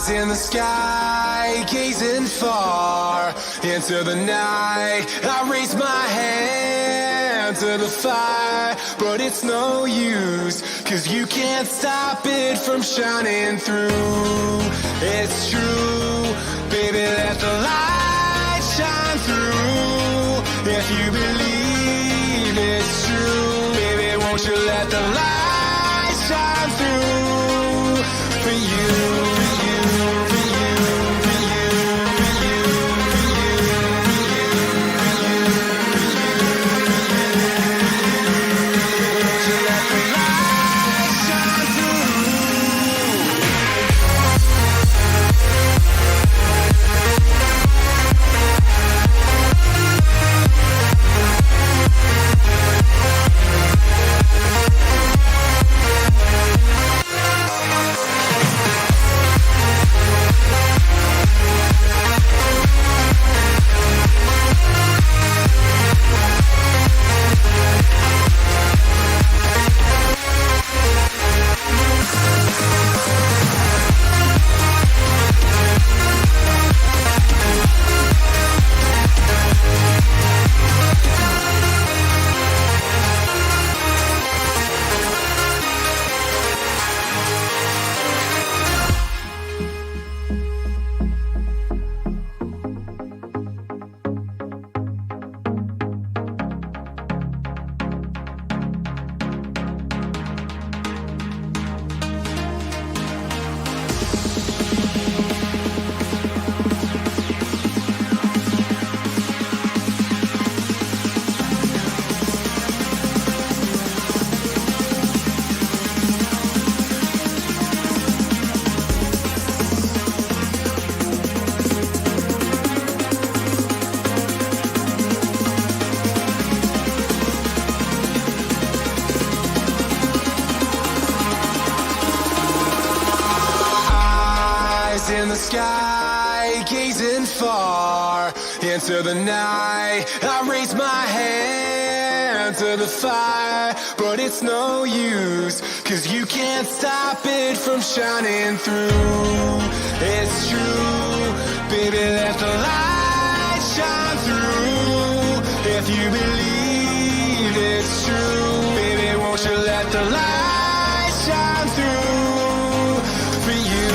in the sky, gazing far into the night. I raise my hand to the fire, but it's no use, 'cause you can't stop it from shining through. It's true, baby, let the light shine through. If you believe it's true, baby, won't you let the light shine through for you. In the sky, gazing far into the night. I raise my hand to the fire, but it's no use, 'cause you can't stop it from shining through. It's true, baby, let the light shine through. If you believe it's true, baby, won't you let the light shine through for you.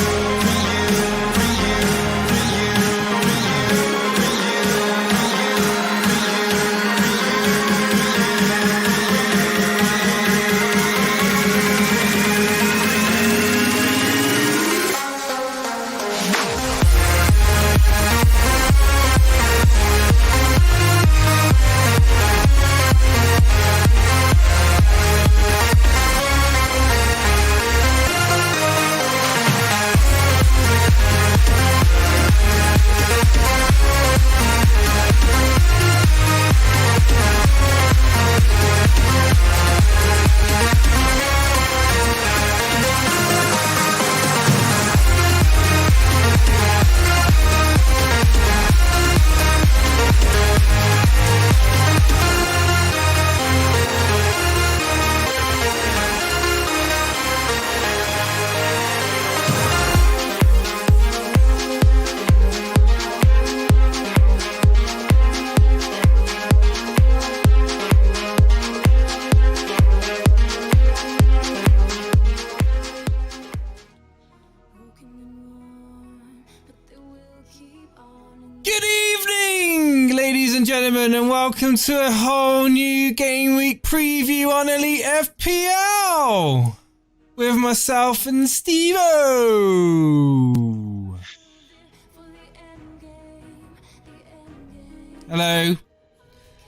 And welcome to a whole new game week preview on Elite FPL with myself and Steve-O. Hello.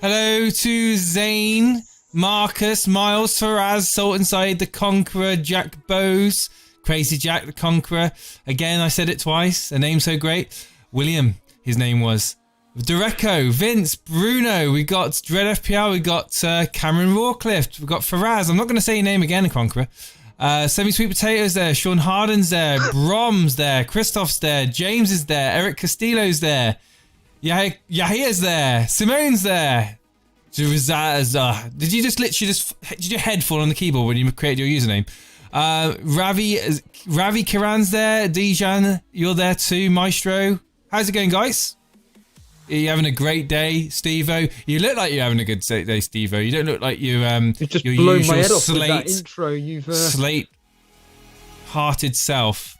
Hello to Zane, Marcus, Miles, Faraz, Salt Inside, The Conqueror, Jack Bowes, Crazy Jack, The Conqueror. Again, I said it twice. A name so great. William, his name was. Dureco, Vince, Bruno, we got Dread FPL, we got Cameron Rawcliffe, we got Faraz. I'm not going to say your name again, Conqueror. Semi-Sweet Potatoes there, Sean Harden's there, Brom's there, Christoph's there, James is there, Eric Castillo's there, Yahia's there, Simone's there. Did you just literally did your head fall on the keyboard when you created your username? Ravi Karan's there. Dijan, you're there too. Maestro, how's it going, guys? Are you having a great day, Steve-O? You look like you're having a good day, Steve-O. You don't look like you just your blown usual my head off slate, with that intro. You've slate-hearted self.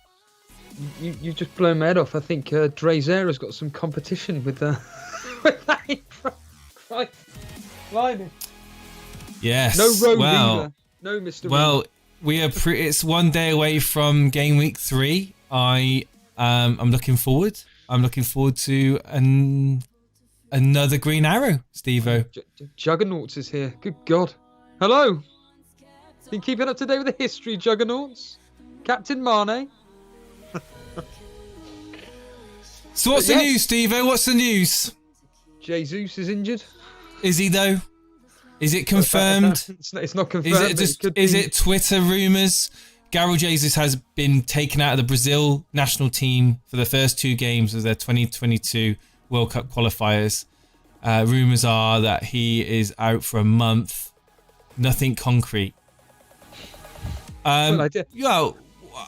You've just blown my head off. I think Drezer got some competition with with that intro. Right. Blimey. Yes. No road well, no Mr. Well, we are. It's one day away from Gameweek 3. I'm looking forward. I'm looking forward to another Green Arrow, Steve-O. Juggernauts is here. Good God. Hello. Been keeping up to date with the history, Juggernauts. Captain Mane. So what's the news, Steve-O? What's the news? Jesus is injured. Is he though? Is it confirmed? It's not confirmed. Is it Twitter rumours? Gabriel Jesus has been taken out of the Brazil national team for the first 2 games of their 2022 World Cup qualifiers. Rumours are that he is out for a month. Nothing concrete. Well,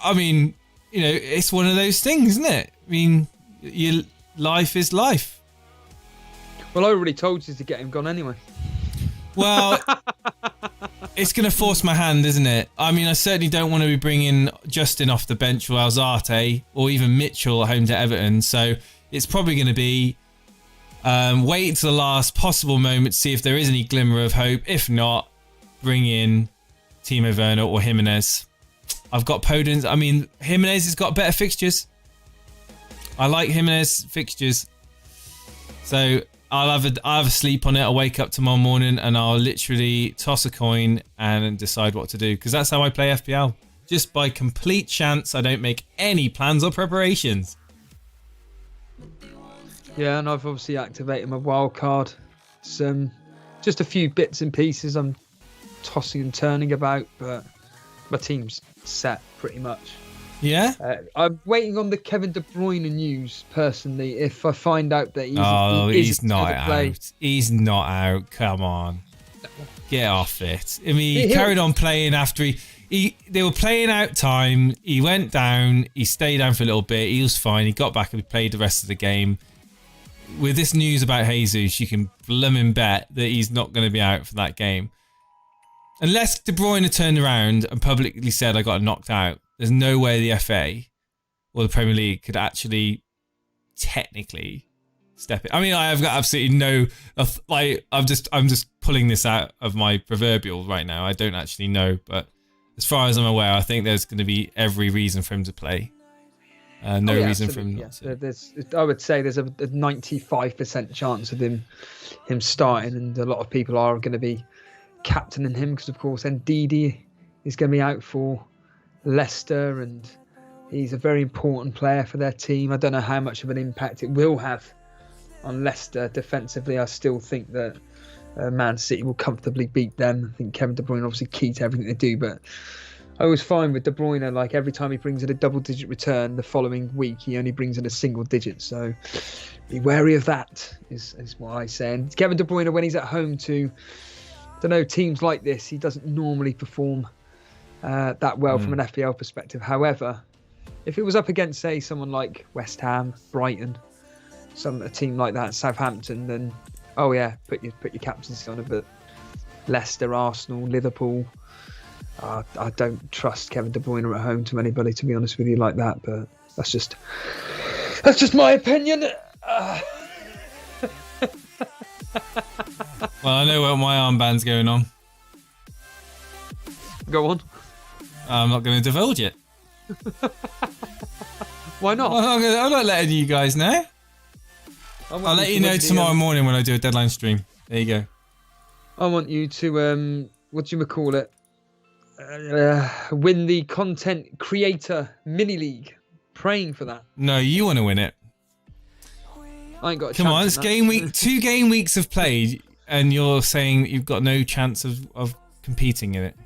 I mean, you know, it's one of those things, isn't it? I mean, your life is life. Well, I already told you to get him gone anyway. Well, it's going to force my hand, isn't it? I mean, I certainly don't want to be bringing Justin off the bench or Alzate or even Mitchell at home to Everton. So it's probably going to be wait until the last possible moment to see if there is any glimmer of hope. If not, bring in Timo Werner or Jimenez. I've got Podence. I mean, Jimenez has got better fixtures. I like Jimenez fixtures. So I'll have a sleep on it. I'll wake up tomorrow morning and I'll literally toss a coin and decide what to do. Because that's how I play FPL. Just by complete chance, I don't make any plans or preparations. Yeah, and I've obviously activated my wild card. Some just a few bits and pieces I'm tossing and turning about, but my team's set pretty much. Yeah? I'm waiting on the Kevin De Bruyne news, personally, if I find out that he's not out. He's not out. Come on. Get off it. I mean, he carried on playing after they were playing out time. He went down. He stayed down for a little bit. He was fine. He got back and played the rest of the game. With this news about Jesus, you can blooming bet that he's not going to be out for that game. Unless De Bruyne had turned around and publicly said, I got knocked out. There's no way the FA or the Premier League could actually technically step it. I mean, I have got absolutely no, I'm just pulling this out of my proverbial right now. I don't actually know, but as far as I'm aware, I think there's going to be every reason for him to play. No reason for him not to. I would say there's a 95% chance of him starting, and a lot of people are going to be captaining him because, of course, Ndidi is going to be out for Leicester, and he's a very important player for their team. I don't know how much of an impact it will have on Leicester defensively. I still think that Man City will comfortably beat them. I think Kevin De Bruyne obviously key to everything they do, but I was fine with De Bruyne. Like, every time he brings in a double-digit return, the following week he only brings in a single digit. So be wary of that, is what I say. And Kevin De Bruyne, when he's at home to, I don't know, teams like this, he doesn't normally perform that well from an FPL perspective. However, if it was up against, say, someone like West Ham, Brighton, a team like that, Southampton, then put your captaincy on it. But Leicester, Arsenal, Liverpool, I don't trust Kevin De Bruyne at home to anybody, to be honest with you, like that. But that's just my opinion. Well, I know what my armband's going on. Go on. I'm not going to divulge it. Why not? I'm not letting you guys know. I'll let you know tomorrow morning when I do a deadline stream. There you go. I want you to what do you call it? Win the content creator mini league. Praying for that. No, you want to win it. I ain't got a chance. Come on, it's game week. 2 game weeks have played, and you're saying you've got no chance of competing in it.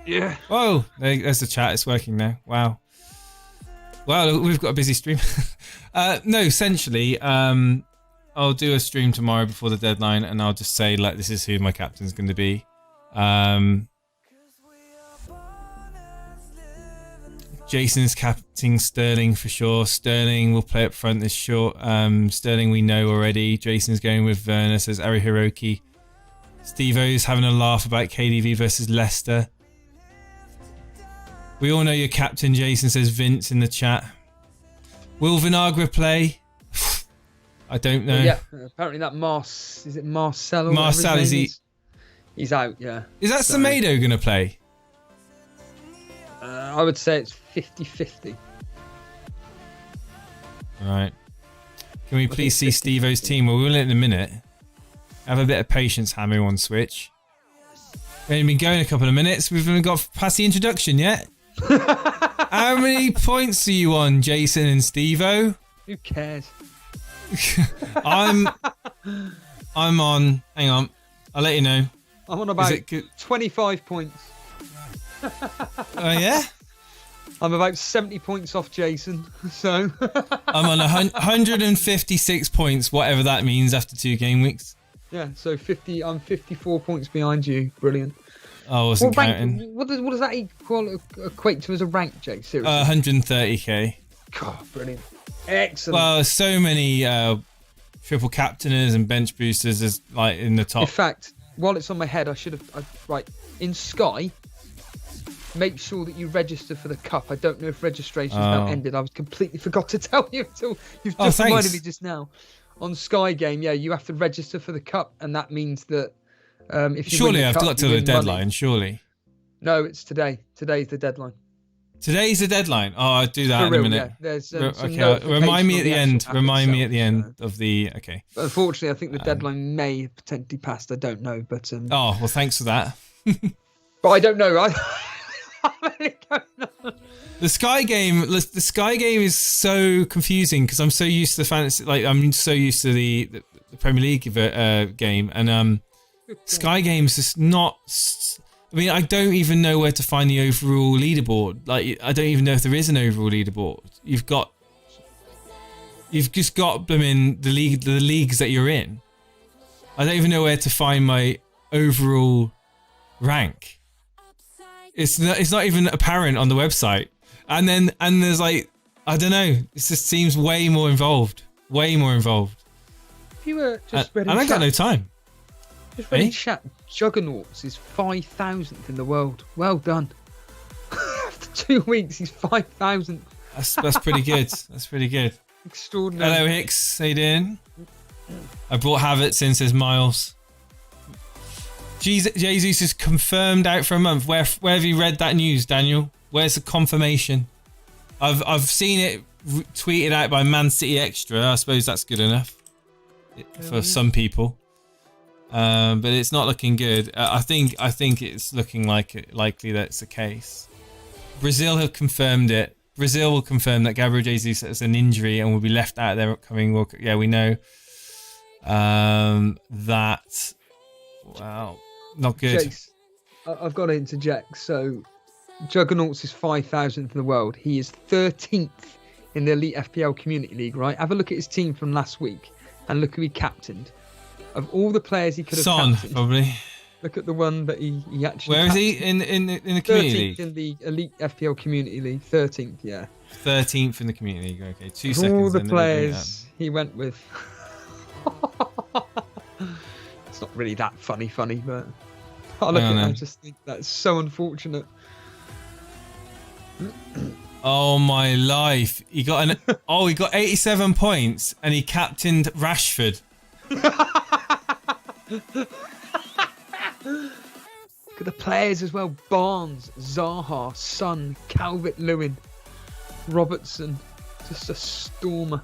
Yeah. Oh, there's the chat. It's working now. Wow. Well, we've got a busy stream. No, essentially, I'll do a stream tomorrow before the deadline, and I'll just say, like, this is who my captain's going to be. Jason's captaining Sterling for sure. Sterling will play up front this short. Sterling we know already. Jason's going with Werner, says Ari Hiroki. Steve-O's having a laugh about KDV versus Leicester. We all know your captain, Jason, says Vince in the chat. Will Vinagre play? I don't know. Well, yeah, apparently that is it Marcelo? Marcel, is he? He's out, yeah. Is that Semedo going to play? I would say it's 50-50. Right. Can we please see Steve-O's team? Well, we'll in a minute. Have a bit of patience, Hammer, on Switch. We ain't been going a couple of minutes. We haven't got past the introduction yet. How many points are you on, Jason and Steve-O? Who cares? I'm on. Hang on. I'll let you know. I'm on about 25 points. Oh, yeah? I'm about 70 points off Jason, so... I'm on 156 points, whatever that means after 2 game weeks. Yeah, so 50. I'm 54 points behind you. Brilliant. I wasn't counting. What does that equate to as a rank, Jake? Seriously? 130k. God, brilliant. Excellent. Well, so many triple captainers and bench boosters is like in the top. In fact, while it's on my head, I should have... right, in Sky... Make sure that you register for the cup. I don't know if registration's now ended. I was completely forgot to tell you until you've just reminded me just now. On Sky Game, yeah, you have to register for the cup, and that means that if you surely win the I've cup, got to the deadline. Money. Surely. No, it's today. Today's the deadline. Today's the deadline. Oh, I'll do that in a minute. Yeah. There's okay. Remind me at the end. Remind me at the end of the. Okay. But unfortunately, I think the deadline may have potentially passed. I don't know, but. Oh well, thanks for that. But I don't know. The Sky game is so confusing because I'm so used to the fantasy, like I'm so used to the Premier League game, and Sky game is just not. I mean, I don't even know where to find the overall leaderboard. Like, I don't even know if there is an overall leaderboard. You've just got them in the leagues that you're in. I don't even know where to find my overall rank. It's not even apparent on the website. And there's like, I don't know. It just seems way more involved. Way more involved. If you were just ready, and I got no time. Just ready chat. Juggernauts is 5,000th in the world. Well done. After 2 weeks, he's 5,000th. That's pretty good. That's pretty good. Extraordinary. Hello, Hicks. How you doing? I brought Havertz in, says Miles. Jesus is confirmed out for a month. Where have you read that news, Daniel? Where's the confirmation? I've seen it tweeted out by Man City Extra. I suppose that's good enough for some people, but it's not looking good. I think it's looking likely that it's the case. Brazil have confirmed it. Brazil will confirm that Gabriel Jesus has an injury and will be left out of their upcoming World Cup. Yeah, we know that. Wow. Not good. Jace, I've got to interject. So, Juggernauts is 5,000th in the world. He is 13th in the Elite FPL Community League, right? Have a look at his team from last week and look who he captained. Of all the players he could have captained, probably. Look at the one that he actually Where captained. is he? In the Community League? 13th in the Elite FPL Community League. 13th, yeah. 13th in the Community League. Okay, 2 of seconds. All the players he went with. It's not really that funny, but I look at it, I just think that's so unfortunate. Oh my life! He got he got 87 points, and he captained Rashford. Look at the players as well: Barnes, Zaha, Son, Calvert-Lewin, Robertson. Just a stormer.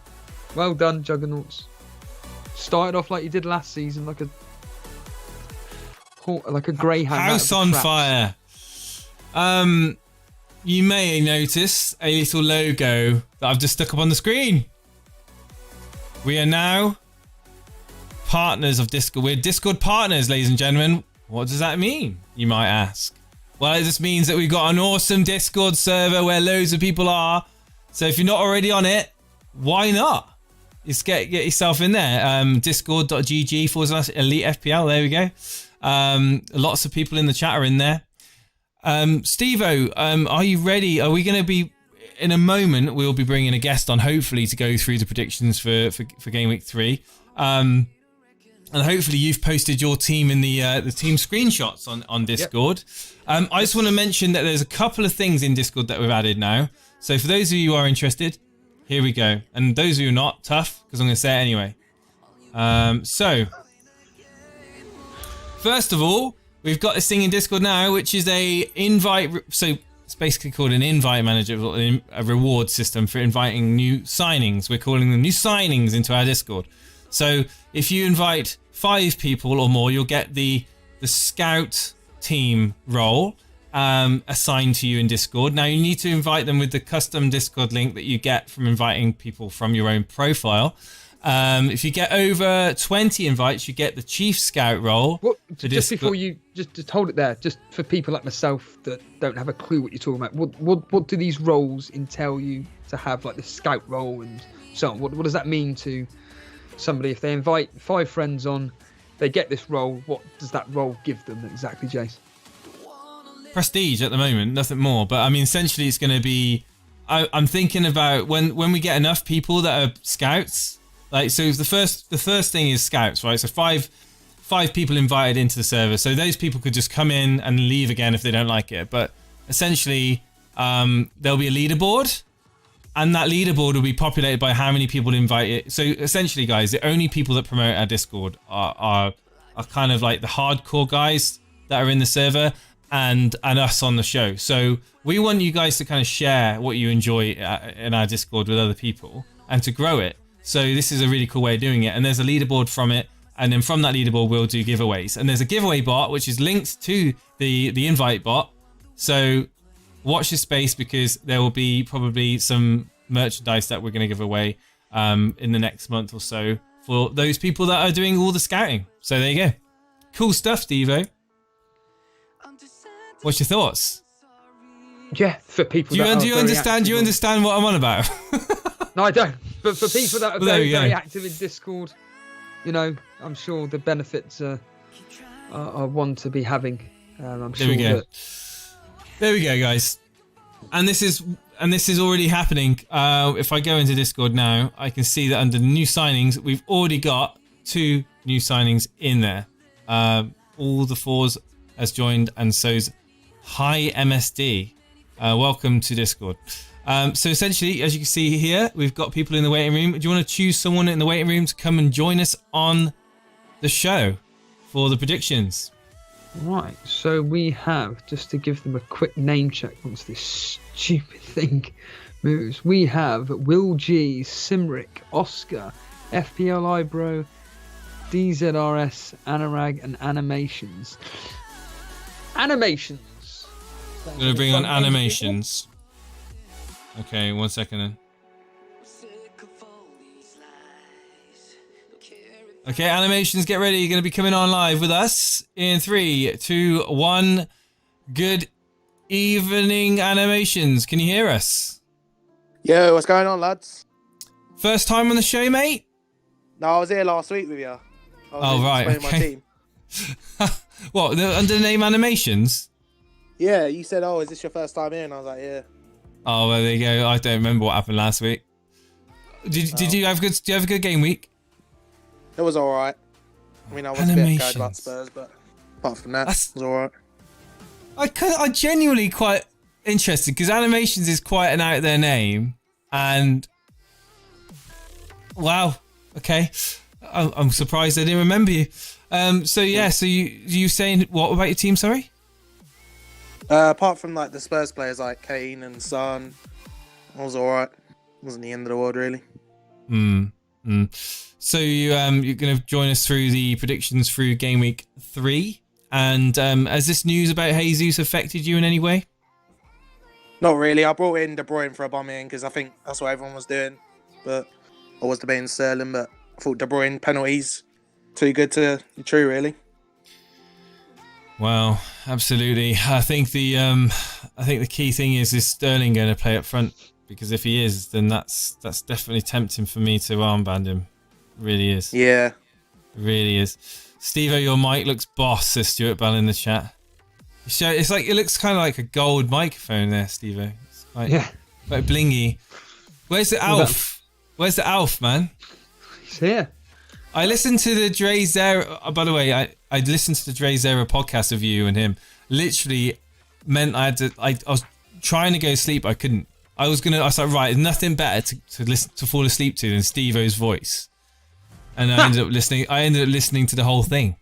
Well done, Juggernauts. Started off like you did last season, like a greyhound. House on fire. You may notice a little logo that I've just stuck up on the screen. We are now partners of Discord. We're Discord partners, ladies and gentlemen. What does that mean, you might ask? Well, it just means that we've got an awesome Discord server where loads of people are. So if you're not already on it, why not? Just get yourself in there. Discord.gg/Elite FPL. There we go. Lots of people in the chat are in there. Steve-O, are you ready? Are we going to be in a moment, we'll be bringing a guest on, hopefully, to go through the predictions for Game Week 3. And hopefully you've posted your team in the team screenshots on Discord. Yep. I just want to mention that there's a couple of things in Discord that we've added now. So for those of you who are interested, here we go. And those of you who are not, tough, because I'm going to say it anyway. So, first of all, we've got this thing in Discord now, which is a invite. So it's basically called an invite manager, a reward system for inviting new signings. We're calling them new signings into our Discord. So if you invite 5 people or more, you'll get the scout team role assigned to you in Discord. Now you need to invite them with the custom Discord link that you get from inviting people from your own profile. If you get over 20 invites, you get the chief scout role. Just before you just hold it there, just for people like myself that don't have a clue what you're talking about, what do these roles entail you to have, like the scout role and so on? What does that mean to somebody if they invite 5 friends on, they get this role? What does that role give them exactly, Jace? Prestige at the moment, nothing more. But I mean, essentially, it's going to be. I'm thinking about when we get enough people that are scouts. Like, so the first thing is scouts, right? So five people invited into the server. So those people could just come in and leave again if they don't like it. But essentially, there'll be a leaderboard, and that leaderboard will be populated by how many people invite it. So essentially, guys, the only people that promote our Discord are kind of like the hardcore guys that are in the server. And us on the show. So we want you guys to kind of share what you enjoy in our Discord with other people and to grow it. So this is a really cool way of doing it. And there's a leaderboard from it. And then from that leaderboard, we'll do giveaways. And there's a giveaway bot, which is linked to the invite bot. So watch this space, because there will be probably some merchandise that we're going to give away in the next month or so for those people that are doing all the scouting. So there you go. Cool stuff, Devo. What's your thoughts? Yeah, for people. Do you understand what I'm on about? No, I don't. But for people that are very active in Discord, you know, I'm sure the benefits are one to be having. There we go, guys. And this is already happening. If I go into Discord now, I can see that under new signings, we've already got 2 new signings in there. All the 4s has joined, and so's Hi MSD. Welcome to Discord. So essentially, as you can see here, we've got people in the waiting room. Do you want to choose someone in the waiting room to come and join us on the show for the predictions? Right, so we have, just to give them a quick name check once this stupid thing moves, we have Will G, Simric, Oscar, FPL Ibro, DZRS, Anurag, and Animations. I'm going to bring on Animations. Okay, 1 second then. Okay, Animations, get ready. You're going to be coming on live with us in 3, 2, 1. Good evening, Animations. Can you hear us? Yo, what's going on, lads? First time on the show, mate? No, I was here last week with you. Right, okay. My team. What, under the name Animations? Yeah, you said, "Oh, is this your first time here?" And I was like, "Yeah." Oh, well, there you go. I don't remember what happened last week. Did you have a good game week? It was all right. I mean, I was a bit scared about Spurs, but apart from that, it was all right. I'm genuinely quite interested, because Animations is quite an out there name, and wow, okay, I'm surprised I didn't remember you. So yeah, so you saying what about your team? Sorry. Apart from like the Spurs players like Kane and Son, I was all right. Wasn't the end of the world really. So you're going to join us through the predictions through Game Week 3, and has this news about Jesus affected you in any way? Not really. I brought in De Bruyne for Aubameyang because I think that's what everyone was doing, but I was debating Sterling, but I thought De Bruyne penalties too good to be true really. Well, absolutely. I think the key thing is Sterling going to play up front, because if he is, then that's definitely tempting for me to armband him. It really is. Yeah. It really is. Steve-O, your mic looks boss, says Stuart Bell in the chat. So it's like, it looks kind of like a gold microphone there, Steve-O. Yeah. Quite blingy. Where's the Alf? Where's the Alf, man? He's here. I listened to the Dre Zera. By the way, I listened to the Dre Zera podcast of you and him. Literally meant I had to. I was trying to go to sleep. I couldn't. I was like, right, there's nothing better to fall asleep to than Steve-O's voice. And I ended up listening. I ended up listening to the whole thing.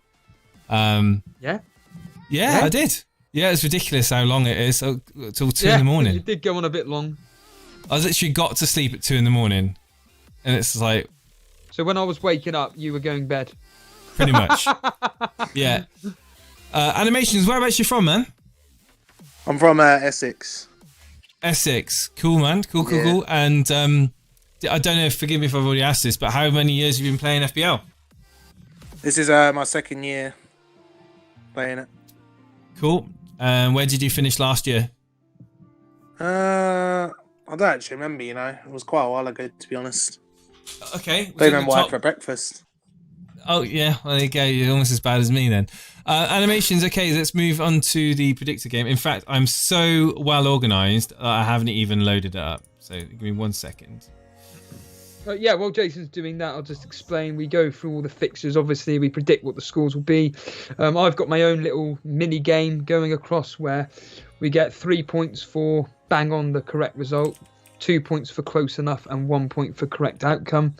Yeah, I did. Yeah, it's ridiculous how long it is. Till 2 in the morning. It did go on a bit long. I was literally got to sleep at 2 in the morning, and it's like. So when I was waking up, you were going bed. Pretty much. Yeah. Animations. Whereabouts you from, man? I'm from Essex. Essex. Cool, man. Cool. And I don't know. Forgive me if I've already asked this, but how many years have you been playing FPL? This is my second year playing it. Cool. Where did you finish last year? I don't actually remember. It was quite a while ago, to be honest. Okay. Don't remember what I had for breakfast. Oh, yeah. Well, there you go. You're almost as bad as me then. Animations. Okay, let's move on to the predictor game. In fact, I'm so well organised that I haven't even loaded it up. So give me 1 second. Yeah, while Jason's doing that, I'll just explain. We go through all the fixtures. Obviously, we predict what the scores will be. I've got my own little mini game going across where we get 3 points for bang on the correct result, 2 points for close enough, and 1 point for correct outcome.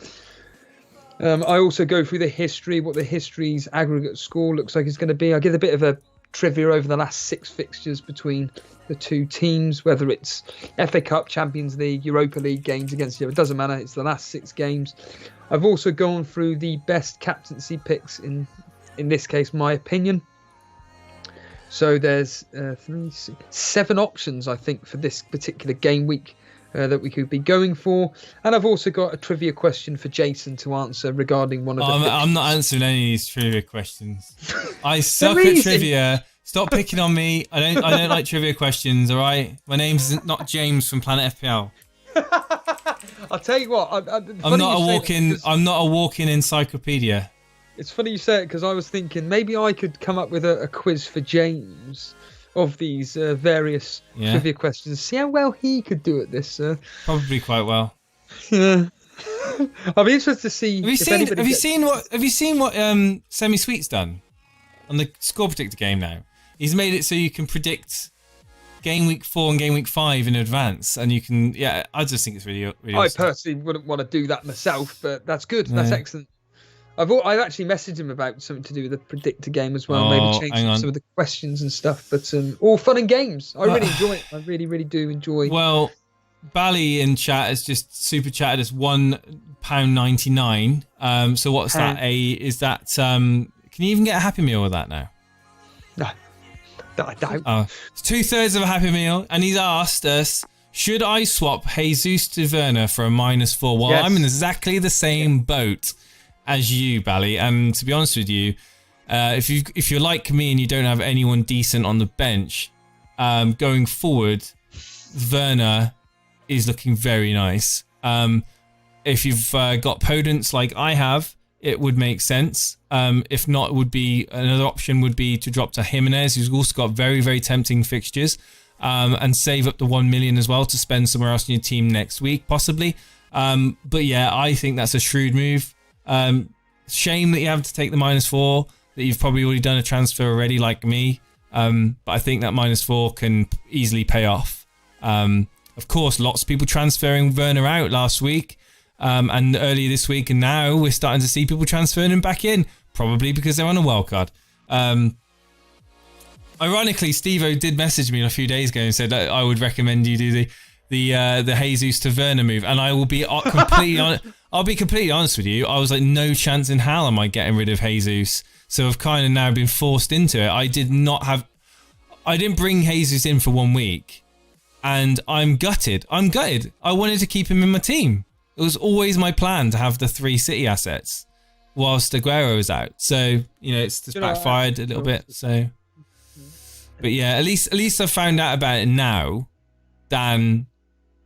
I also go through the history, what the history's aggregate score looks like it's going to be. I give a bit of a trivia over the last 6 fixtures between the two teams, whether it's FA Cup, Champions League, Europa League games against each other. It doesn't matter. It's the last 6 games. I've also gone through the best captaincy picks, in this case, my opinion. So there's 7 options, I think, for this particular game week that we could be going for. And I've also got a trivia question for Jason to answer regarding one of the I'm not answering any of these trivia questions. I suck at trivia. Stop picking on me. I don't like trivia questions, all right? My name's not James from Planet FPL. I'll tell you what. I'm not a walking encyclopedia. It's funny you say it because I was thinking maybe I could come up with a quiz for James of these various trivia questions. See how well he could do at this. Probably quite well. Yeah. I'll be interested to see. Have you seen what Semi Sweet's done on the score predictor game now? He's made it so you can predict game week 4 and game week 5 in advance, and you can. Yeah, I just think it's really I awesome. personally wouldn't want to do that myself, but that's good. That's excellent. I've actually messaged him about something to do with the predictor game as well. Maybe change some of the questions and stuff. But all fun and games. I really enjoy it. I really, really do enjoy. Well, Bally in chat has just super chatted us £1.99. So what's that? Is that? Can you even get a Happy Meal with that now? No, I don't. It's 2/3 of a Happy Meal, and he's asked us, should I swap Jesus to Werner for a -4? Well, yes. I'm in exactly the same boat as you, Bally, and to be honest with you, if you're like me and you don't have anyone decent on the bench, going forward, Werner is looking very nice. If you've got Podence like I have, it would make sense. If not, another option would be to drop to Jimenez, who's also got very, very tempting fixtures, and save up to 1 million as well to spend somewhere else in your team next week, possibly. But yeah, I think that's a shrewd move. Shame that you have to take the -4, that you've probably already done a transfer already like me, but I think that -4 can easily pay off. Of course, lots of people transferring Werner out last week and earlier this week, and now we're starting to see people transferring him back in, probably because they're on a wildcard. Ironically, Steve-O did message me a few days ago and said that I would recommend you do the Jesus to Werner move, and I will be completely honest. I'll be completely honest with you. I was like, no chance in hell am I getting rid of Jesus. So I've kind of now been forced into it. I didn't bring Jesus in for 1 week, and I'm gutted. I wanted to keep him in my team. It was always my plan to have the 3 City assets whilst Aguero was out. So, it's just backfired a little bit. So, but yeah, at least I found out about it now than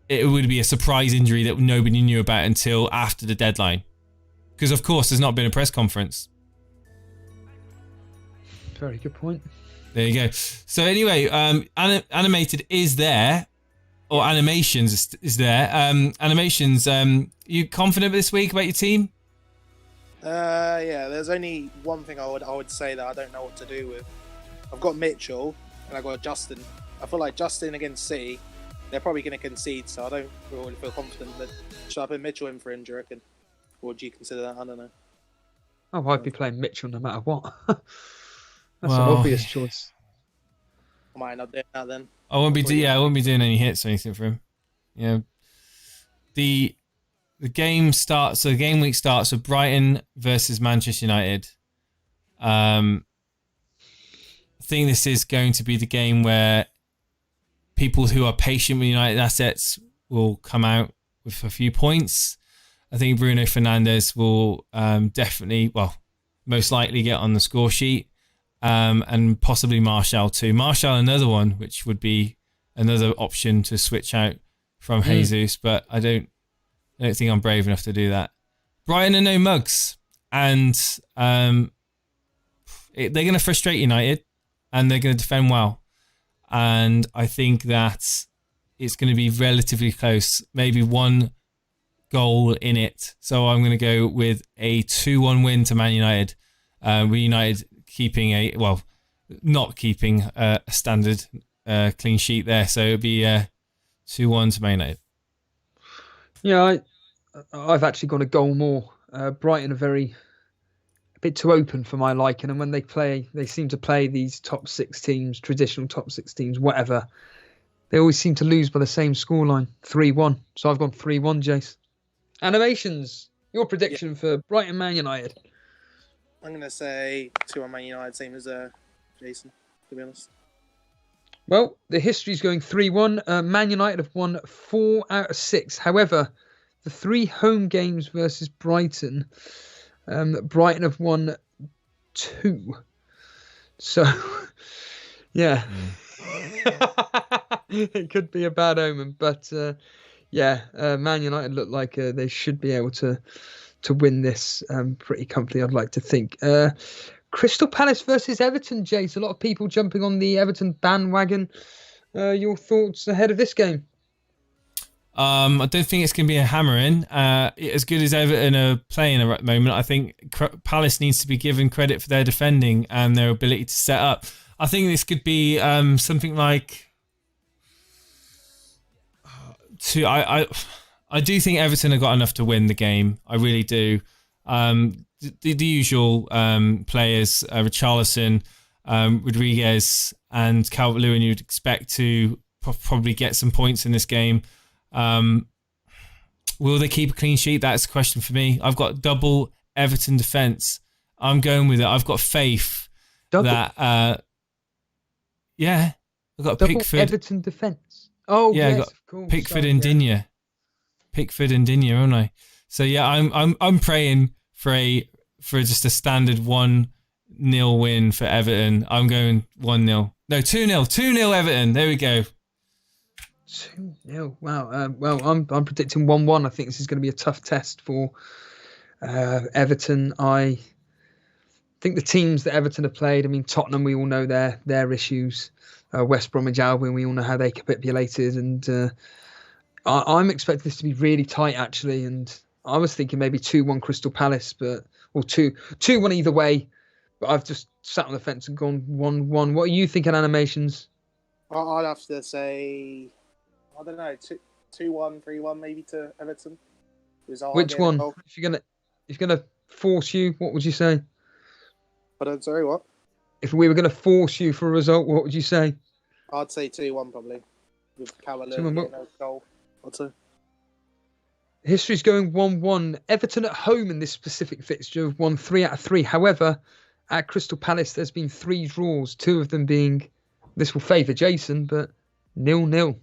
it would be a surprise injury that nobody knew about until after the deadline. Because, of course, there's not been a press conference. Very good point. There you go. So anyway, Animated is there. or animations is there. Animations, you confident this week about your team? Yeah, there's only one thing I would say that I don't know what to do with. I've got Mitchell and I've got Justin. I feel like Justin against City, they're probably going to concede, so I don't really feel confident that should I put Mitchell in for him, do you reckon? Or do you consider that? I don't know. Oh, I'd be playing Mitchell no matter what. That's an obvious choice. I might not do that then. I won't be doing any hits or anything for him. The game starts. So the game week starts with Brighton versus Manchester United. I think this is going to be the game where people who are patient with United assets will come out with a few points. I think Bruno Fernandes will definitely, most likely get on the score sheet, and possibly Martial too. Martial, another one, which would be another option to switch out from Jesus, but I don't think I'm brave enough to do that. Brighton are no mugs, and they're going to frustrate United, and they're going to defend well. And I think that it's going to be relatively close, maybe one goal in it. So I'm going to go with a 2-1 win to Man United. With United keeping not keeping a standard clean sheet there. So it'll be 2-1 to Man United. Yeah, I've actually got a goal more. Brighton are a bit too open for my liking, and when they seem to play these top 6 teams, traditional top 6 teams, whatever. They always seem to lose by the same scoreline, 3-1. So I've gone 3-1, Jace. Animations, your prediction for Brighton Man United? I'm going to say 2-1 Man United, same as Jason, to be honest. Well, the history's going 3-1. Man United have won 4 out of 6. However, the 3 home games versus Brighton, Brighton have won 2. So, yeah. It could be a bad omen, but Man United look like they should be able to win this pretty comfortably, I'd like to think. Crystal Palace versus Everton, Jace. A lot of people jumping on the Everton bandwagon. Your thoughts ahead of this game? I don't think it's going to be a hammering. As good as Everton are playing at the moment, I think Palace needs to be given credit for their defending and their ability to set up. I think this could be something like... I do think Everton have got enough to win the game. I really do. The usual players, Richarlison, Rodriguez, and Calvert-Lewin, you'd expect to probably get some points in this game. Will they keep a clean sheet? That's a question for me. I've got double Everton defence. I'm going with it. I've got faith that... I've got double Pickford. Everton defence. Oh, yeah, yes, of course. Pickford and Digne. Pickford and Digne, aren't I? So yeah, I'm praying for just a standard 1-0 win for Everton. I'm going 1-0. No, 2-0. 2-0 Everton. There we go. 2-0. Wow. Well, I'm predicting 1-1. I think this is going to be a tough test for Everton. I think the teams that Everton have played, I mean, Tottenham, we all know their issues. West Bromwich Albion, we all know how they capitulated, and I'm expecting this to be really tight, actually. And I was thinking maybe 2-1 Crystal Palace, or 2-1 either way. But I've just sat on the fence and gone 1-1. What are you thinking, Animations? I'd have to say, I don't know, 2-1, 3-1 maybe to Everton. Which one? If you're gonna force you, what would you say? Pardon, sorry, what? If we were going to force you for a result, what would you say? I'd say 2-1 probably. With Calvert-Lewin getting a goal or 2. History's going 1-1. Everton at home in this specific fixture have won 3 out of 3. However, at Crystal Palace, there's been 3 draws, 2 of them being, this will favour Jason, but 0-0.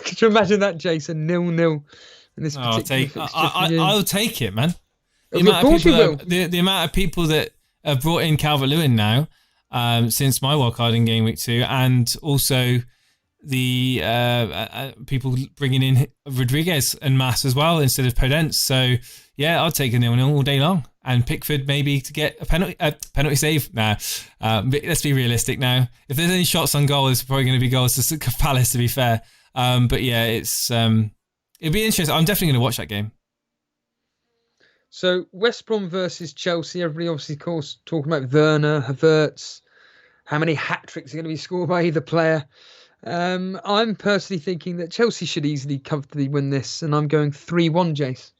Could you imagine that, Jason? 0-0 in this particular fixture. I'll take it, man. The amount of people that have brought in Calvert-Lewin now since my wildcard in Game Week 2, and also the people bringing in Rodriguez and Mass as well instead of Podence. So, yeah, I'll take a 0-0 all day long. and Pickford maybe to get a penalty save. Nah, let's be realistic now. If there's any shots on goal, it's probably going to be goals to Palace, to be fair. But yeah, it'd be interesting. I'm definitely going to watch that game. So West Brom versus Chelsea. Everybody obviously, of course, talking about Werner, Havertz, how many hat-tricks are going to be scored by either player. I'm personally thinking that Chelsea should easily, comfortably win this, and I'm going 3-1, Jace.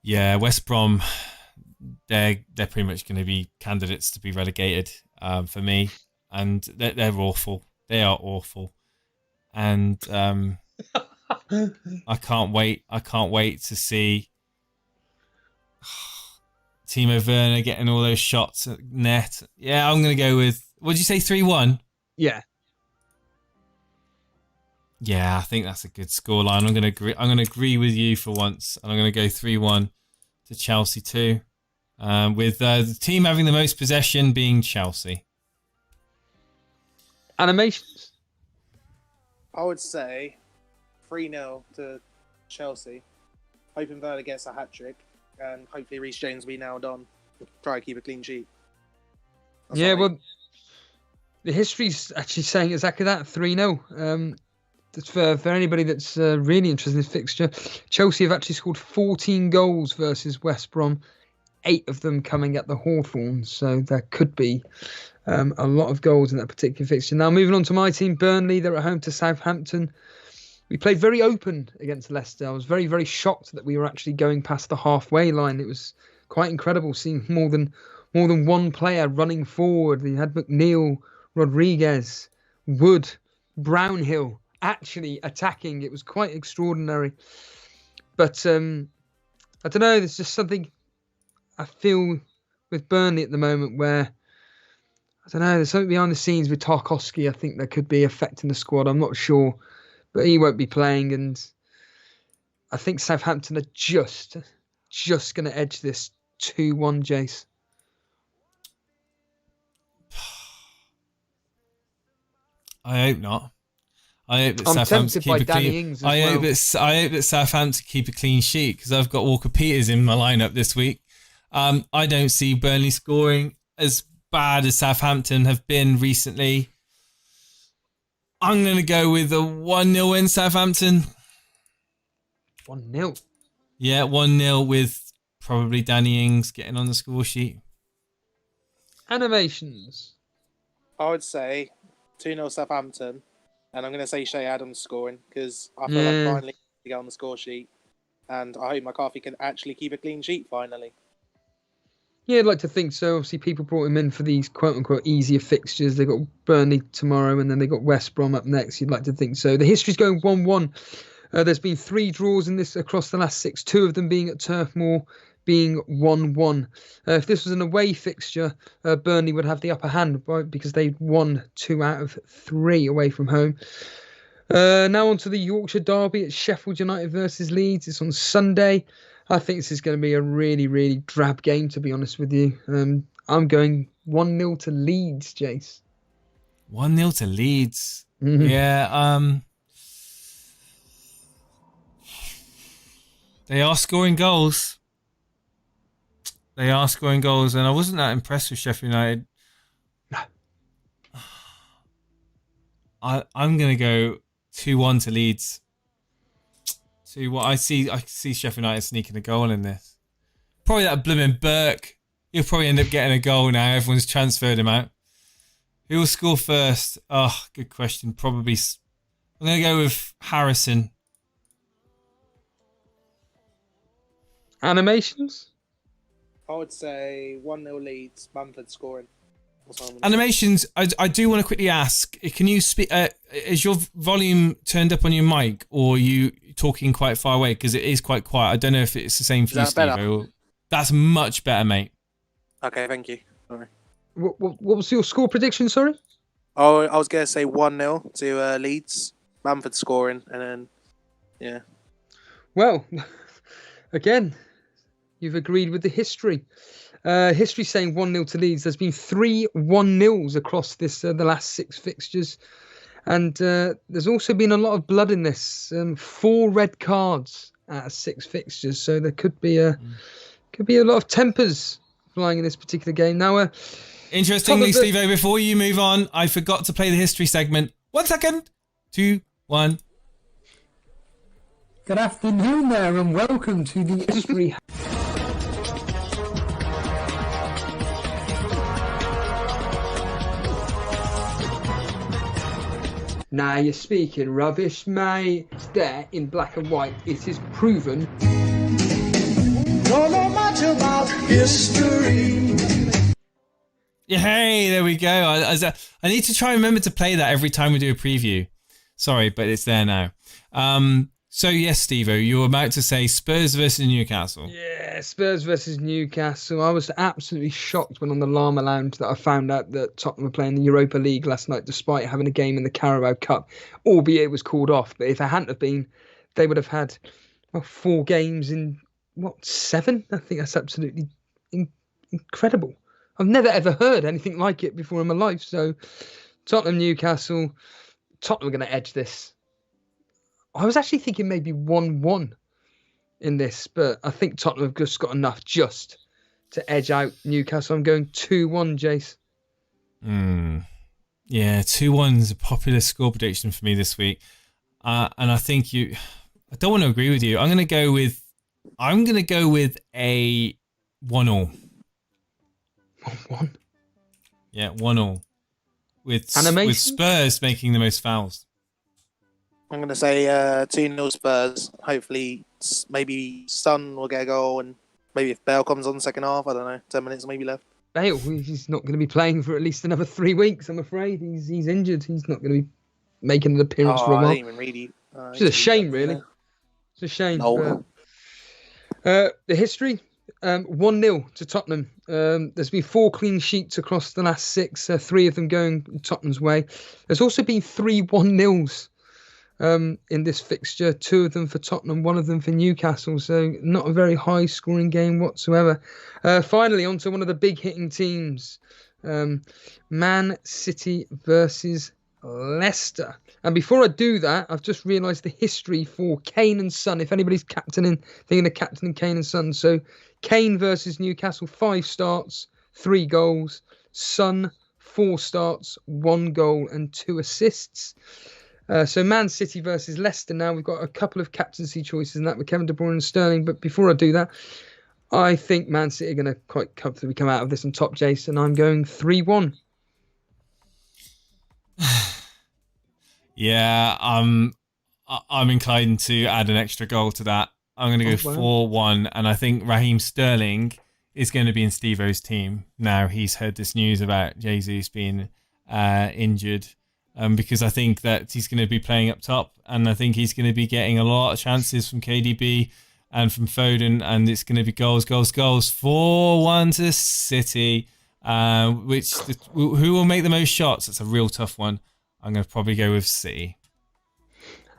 Yeah, West Brom, they're pretty much going to be candidates to be relegated for me, and they're awful. They are awful, and I can't wait. I can't wait to see Timo Werner getting all those shots at net. Yeah, I'm going to go with. What did you say? 3-1. Yeah. Yeah, I think that's a good scoreline. I'm going to agree. I'm going to agree with you for once, and I'm going to go 3-1 to Chelsea too, with the team having the most possession being Chelsea. Animations. I would say 3-0 to Chelsea. Hoping Werner gets a hat trick, and hopefully Reece James will be nailed on. Try to keep a clean sheet. Yeah, well, the history's actually saying exactly that, 3-0. For anybody that's really interested in this fixture, Chelsea have actually scored 14 goals versus West Brom, 8 of them coming at the Hawthorns. So there could be a lot of goals in that particular fixture. Now, moving on to my team, Burnley. They're at home to Southampton. We played very open against Leicester. I was very, very shocked that we were actually going past the halfway line. It was quite incredible seeing more than one player running forward. We had McNeil, Rodriguez, Wood, Brownhill actually attacking. It was quite extraordinary. But I don't know, there's just something I feel with Burnley at the moment where, I don't know, there's something behind the scenes with Tarkowski I think that could be affecting the squad. I'm not sure. But he won't be playing, and I think Southampton are just going to edge this 2-1, Jace. I hope not. I hope that I'm Southampton tempted keep by a Danny clean. Ings as I hope well. that Southampton keep a clean sheet because I've got Walker Peters in my lineup this week. I don't see Burnley scoring as bad as Southampton have been recently. I'm going to go with a 1-0 win, Southampton. 1-0. Yeah, 1-0 with probably Danny Ings getting on the score sheet. Animations. I would say 2-0 Southampton, and I'm going to say Shea Adams scoring because I feel like finally to get on the score sheet, and I hope McCarthy can actually keep a clean sheet finally. Yeah, I'd like to think so. Obviously, people brought him in for these quote-unquote easier fixtures. They got Burnley tomorrow, and then they got West Brom up next. You'd like to think so. The history's going 1-1. There's been 3 draws in this across the last 6, 2 of them being at Turf Moor, being 1-1. If this was an away fixture, Burnley would have the upper hand because they'd won 2 out of 3 away from home. Now on to the Yorkshire derby. It's Sheffield United versus Leeds. It's on Sunday. I think this is going to be a really, really drab game, to be honest with you. I'm going 1-0 to Leeds, Jace. 1-0 to Leeds. Mm-hmm. Yeah. They are scoring goals. And I wasn't that impressed with Sheffield United. I'm going to go 2-1 to Leeds. See what I see Sheffield United sneaking a goal in this. Probably that blooming Burke. He'll probably end up getting a goal now. Everyone's transferred him out. Who will score first? Oh, good question. Probably. I'm going to go with Harrison. Animations? I would say 1-0 Leeds, Bamford scoring. Animations, I do want to quickly ask, can you speak? Is your volume turned up on your mic, or are you talking quite far away? Because it is quite quiet. I don't know if it's the same for you, Steve. That's much better, mate. Okay, thank you. Sorry. What was your score prediction, sorry? Oh, I was going to say 1-0 to Leeds, Bamford scoring, and then, yeah. Well, again, you've agreed with the history. History saying 1-0 to Leeds. There's been 3 1-0s across this the last 6 fixtures. And there's also been a lot of blood in this. 4 red cards out of 6 fixtures, so there could be a lot of tempers flying in this particular game. Now, interestingly, Steve-O, before you move on, I forgot to play the history segment. 1 second. 2, 1. Good afternoon there, and welcome to the history. Now you're speaking rubbish, mate. It's there in black and white. It is proven. Don't know much about history. Yeah, hey, there we go. I need to try and remember to play that every time we do a preview. Sorry, but it's there now. So yes, Steve-O, you were about to say Spurs versus Newcastle. Yeah, Spurs versus Newcastle. I was absolutely shocked when on the Llama Lounge that I found out that Tottenham were playing the Europa League last night, despite having a game in the Carabao Cup, albeit it was called off. But if it hadn't have been, they would have had 4 games in, 7? I think that's absolutely incredible. I've never ever heard anything like it before in my life. So Tottenham, Newcastle, Tottenham are going to edge this. I was actually thinking maybe 1-1 in this, but I think Tottenham have just got enough just to edge out Newcastle. I'm going 2-1, Jace. Yeah, 2-1 is a popular score prediction for me this week. And I think I don't want to agree with you. I'm going to go with a 1-1. 1-1? Yeah, 1-1. With Spurs making the most fouls. I'm going to say 2-0 Spurs. Hopefully, maybe Son will get a goal, and maybe if Bale comes on the second half, I don't know, 10 minutes maybe left. Bale, he's not going to be playing for at least another 3 weeks, I'm afraid. He's injured. He's not going to be making an appearance for a while. I didn't even really... It's a shame, really. It's a shame. No. The history, 1-0 to Tottenham. There's been 4 clean sheets across the last 6, 3 of them going Tottenham's way. There's also been 3 1-0s. In this fixture, 2 of them for Tottenham, 1 of them for Newcastle, so not a very high scoring game whatsoever. Finally, on to one of the big hitting teams, Man City versus Leicester. And before I do that, I've just realised the history for Kane and Son, if anybody's thinking of captaining Kane and Son. So Kane versus Newcastle, 5 starts, 3 goals. Son, 4 starts, 1 goal and 2 assists. So Man City versus Leicester now. We've got a couple of captaincy choices in that with Kevin De Bruyne and Sterling. But before I do that, I think Man City are going to quite comfortably come out of this on top, Jason. I'm going 3-1. Yeah, I'm inclined to add an extra goal to that. I'm going to go 4-1. And I think Raheem Sterling is going to be in Steve-O's team. Now he's heard this news about Jesus being injured. Because I think that he's going to be playing up top, and I think he's going to be getting a lot of chances from KDB and from Foden, and it's going to be goals. 4-1 to City, who will make the most shots? That's a real tough one. I'm going to probably go with City.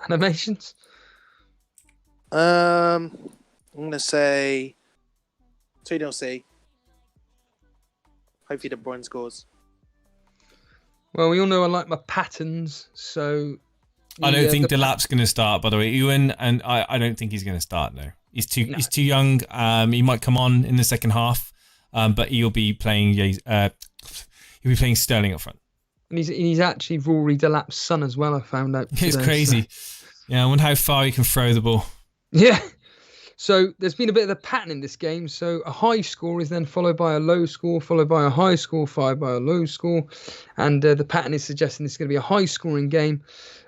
Animations? I'm going to say 2-0 City. Hopefully De Bruyne scores. Well, we all know I like my patterns, so... I don't think Delap's going to start, by the way, Ewan, and I don't think he's going to start, no. He's too young. He might come on in the second half, but he'll be playing Sterling up front. And he's actually Rory Delap's son as well, I found out today. It's crazy. So. Yeah, I wonder how far he can throw the ball. Yeah. So there's been a bit of a pattern in this game. So a high score is then followed by a low score, followed by a high score, followed by a low score. And the pattern is suggesting this is going to be a high scoring game.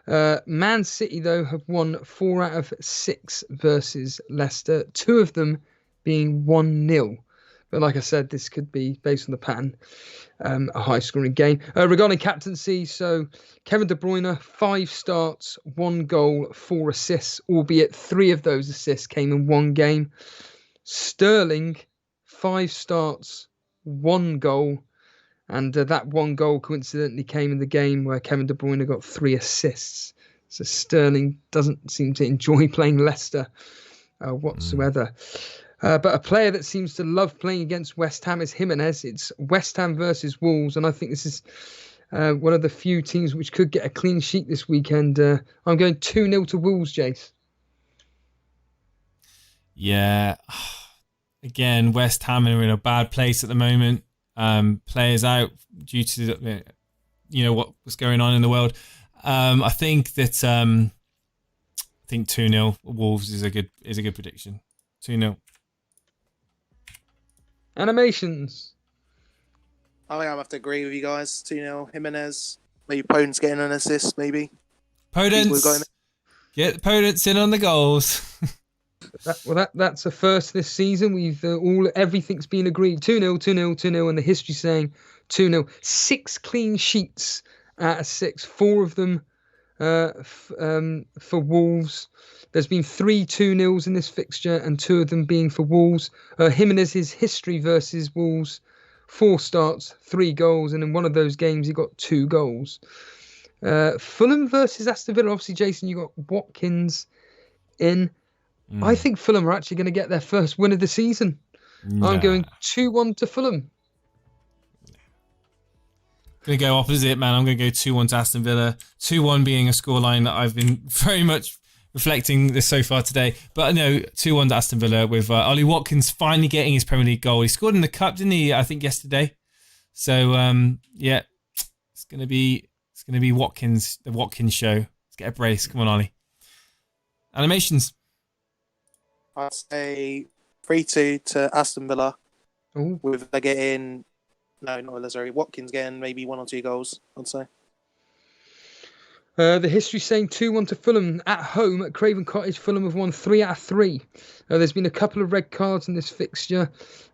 Man City, though, have won 4 out of 6 versus Leicester, 2 of them being 1-0. But like I said, this could be, based on the pattern, a high-scoring game. Regarding captaincy, so Kevin De Bruyne, 5 starts, 1 goal, 4 assists, albeit 3 of those assists came in 1 game. Sterling, 5 starts, 1 goal, and that 1 goal coincidentally came in the game where Kevin De Bruyne got 3 assists. So Sterling doesn't seem to enjoy playing Leicester whatsoever. But a player that seems to love playing against West Ham is Jimenez. It's West Ham versus Wolves, and I think this is one of the few teams which could get a clean sheet this weekend. I'm going 2-0 to Wolves, Jace. Yeah. Again, West Ham are in a bad place at the moment. Players out due to what's going on in the world. I think that I think 2-0 Wolves is a good prediction. 2-0. Animations. I think I have to agree with you guys. 2-0 Jimenez. Maybe Poden's getting an assist. Maybe. Podence. Get the Podence in on the goals. That's a first this season. We've everything's been agreed. 2-0, 2-0, 2-0, and the history saying 2-0. 6 clean sheets out of 6. 4 of them for Wolves. There's been 3 2-0s in this fixture, and 2 of them being for Wolves. Jimenez's history versus Wolves: 4 starts, 3 goals, and in one of those games he got 2 goals. Fulham versus Aston Villa. Obviously, Jason, you got Watkins in. I think Fulham are actually going to get their first win of the season. Nah. I'm going 2-1 to Fulham. Going to go opposite, man. I'm going to go 2-1 to Aston Villa. 2-1 being a scoreline that I've been very much reflecting this so far today. But no, 2-1 to Aston Villa with Ollie Watkins finally getting his Premier League goal. He scored in the Cup, didn't he? I think yesterday. So yeah, it's going to be Watkins, the Watkins show. Let's get a brace. Come on, Ollie. Animations. I'd say 3-2 to Aston Villa. Ooh. With they're getting, no, not Villa, sorry, Watkins getting maybe 1 or 2 goals, I'd say. The history saying 2-1 to Fulham at home at Craven Cottage. Fulham have won 3 out of 3. There's been a couple of red cards in this fixture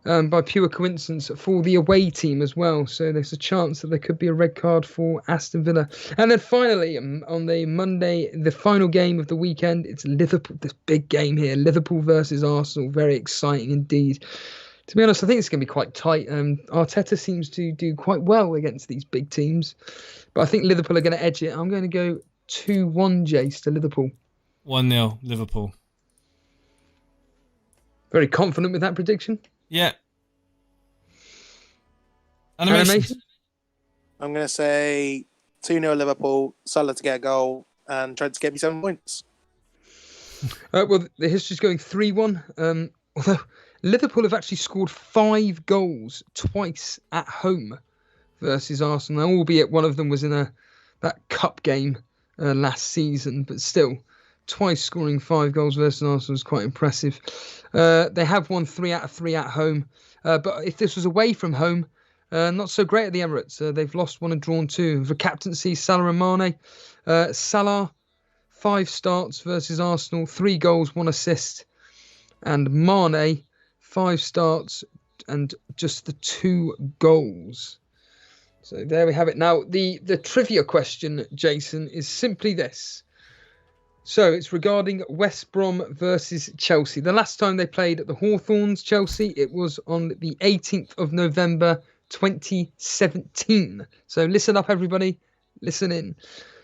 by pure coincidence for the away team as well. So there's a chance that there could be a red card for Aston Villa. And then finally, on the Monday, the final game of the weekend, it's Liverpool. This big game here, Liverpool versus Arsenal. Very exciting indeed. To be honest, I think it's going to be quite tight. Arteta seems to do quite well against these big teams. But I think Liverpool are going to edge it. I'm going to go 2-1, Jace, to Liverpool. 1-0, Liverpool. Very confident with that prediction? Yeah. Animation. I'm going to say 2-0 Liverpool, Salah to get a goal, and Trent to get me 7 points. Well, the history's going 3-1. Although Liverpool have actually scored 5 goals twice at home versus Arsenal, albeit one of them was in that cup game last season, but still, twice scoring 5 goals versus Arsenal is quite impressive. They have won 3 out of 3 at home, but if this was away from home, not so great at the Emirates. They've lost 1 and drawn 2. For captaincy, Salah and Mane. Salah, 5 starts versus Arsenal, 3 goals, 1 assist, and Mane, 5 starts and just the 2 goals. So there we have it. Now, the trivia question, Jason, is simply this. So it's regarding West Brom versus Chelsea. The last time they played at the Hawthorns, Chelsea, it was on the 18th of November, 2017. So listen up, everybody. Listen in.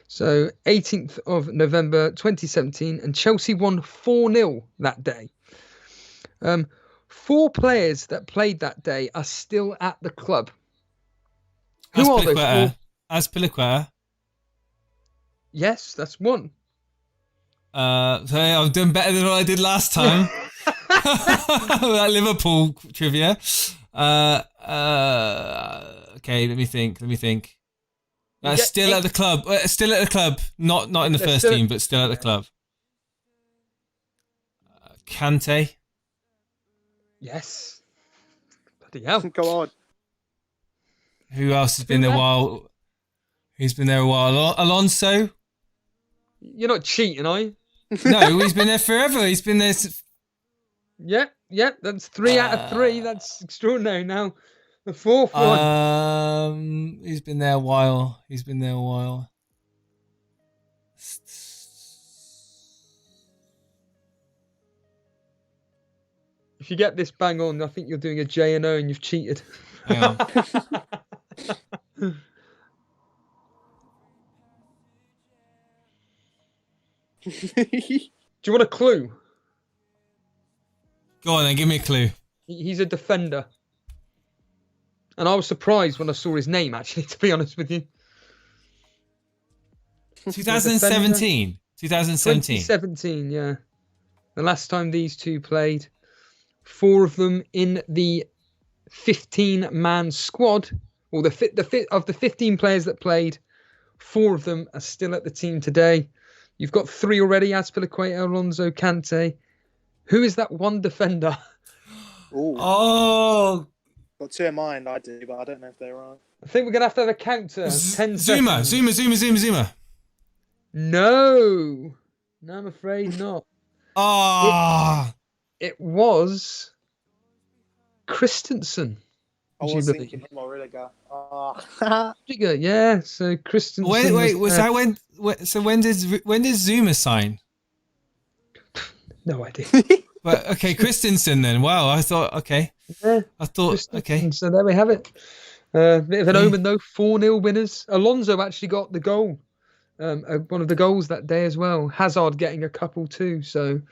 So 18th of November, 2017, and Chelsea won 4-0 that day. 4 players that played that day are still at the club. Who are those 4? Azpilicueta. Yes, that's 1. So I've done better than what I did last time. That Liverpool trivia. Okay, let me think. Still at the club. Still at the club. Not in the first team, but still at the club. Kante. Yes. Bloody hell. Go on. Who else has been there a while? Who's been there a while? Alonso? You're not cheating, are you? No, he's been there forever. He's been there. Yeah. That's 3 out of 3. That's extraordinary. Now, the 4th one. He's been there a while. If you get this bang on, I think you're doing a J&O and you've cheated. Hang on. Do you want a clue? Go on then, give me a clue. He's a defender. And I was surprised when I saw his name, actually, to be honest with you. 2017. 2017, yeah. the last time these two played. 4 of them in the 15-man squad, or of the 15 players that played, 4 of them are still at the team today. You've got 3 already: Azpilicueta, Alonso, Kante. Who is that one defender? Ooh. Oh, Got 2 in mind, I do, but I don't know if they're right. I think we're going to have a counter. 10 Zuma. No, I'm afraid not. Ah, It was Christensen. I was thinking him or Rudiger. Yeah, so Christensen. wait. When did Zuma sign? No idea. But okay, Christensen then. Wow, I thought okay. Yeah, I thought okay. So there we have it. Bit of an omen though. 4-0 winners. Alonso actually got the goal. One of the goals that day as well. Hazard getting a couple too. So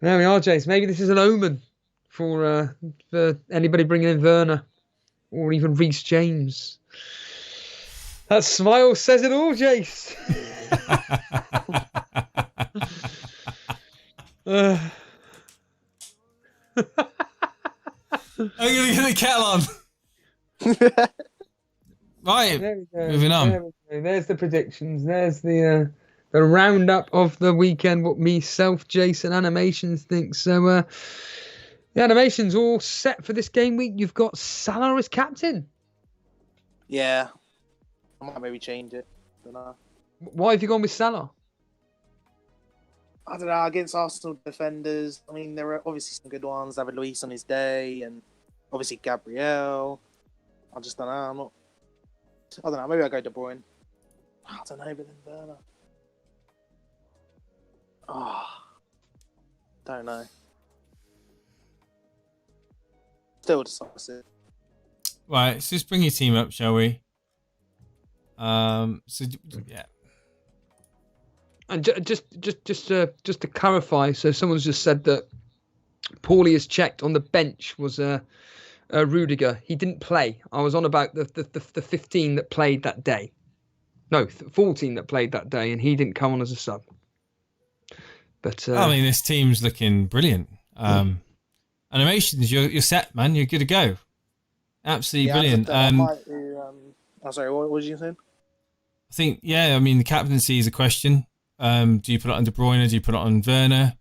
there we are, Jace. Maybe this is an omen for anybody bringing in Werner or even Reece James. That smile says it all, Jace. I'm gonna get the kettle on. Right, There we go. moving on. There we go. There's the predictions. There's the roundup of the weekend. What myself, Jason, Animations think. So the Animations all set for this game week. You've got Salah as captain. Yeah. I might maybe change it. Don't know. Why have you gone with Salah? I don't know, against Arsenal defenders. I mean, there are obviously some good ones. David Luiz on his day, and obviously Gabriel. I just don't know. I don't know. Maybe I'll go De Bruyne. I don't know, but then Werner. Don't know. Still decisive. Right, so just bring your team up, shall we? So yeah. And just to clarify, so someone's just said that Paulie has checked on the bench was Rudiger. He didn't play. I was on about the 15 that played that day. No, 14 that played that day, and he didn't come on as a sub. But I mean, this team's looking brilliant. Animations, you're set, man. You're good to go. Absolutely brilliant. I might do, sorry, what was you saying? I think, yeah, I mean, the captaincy is a question. Do you put it on De Bruyne? Do you put it on Werner?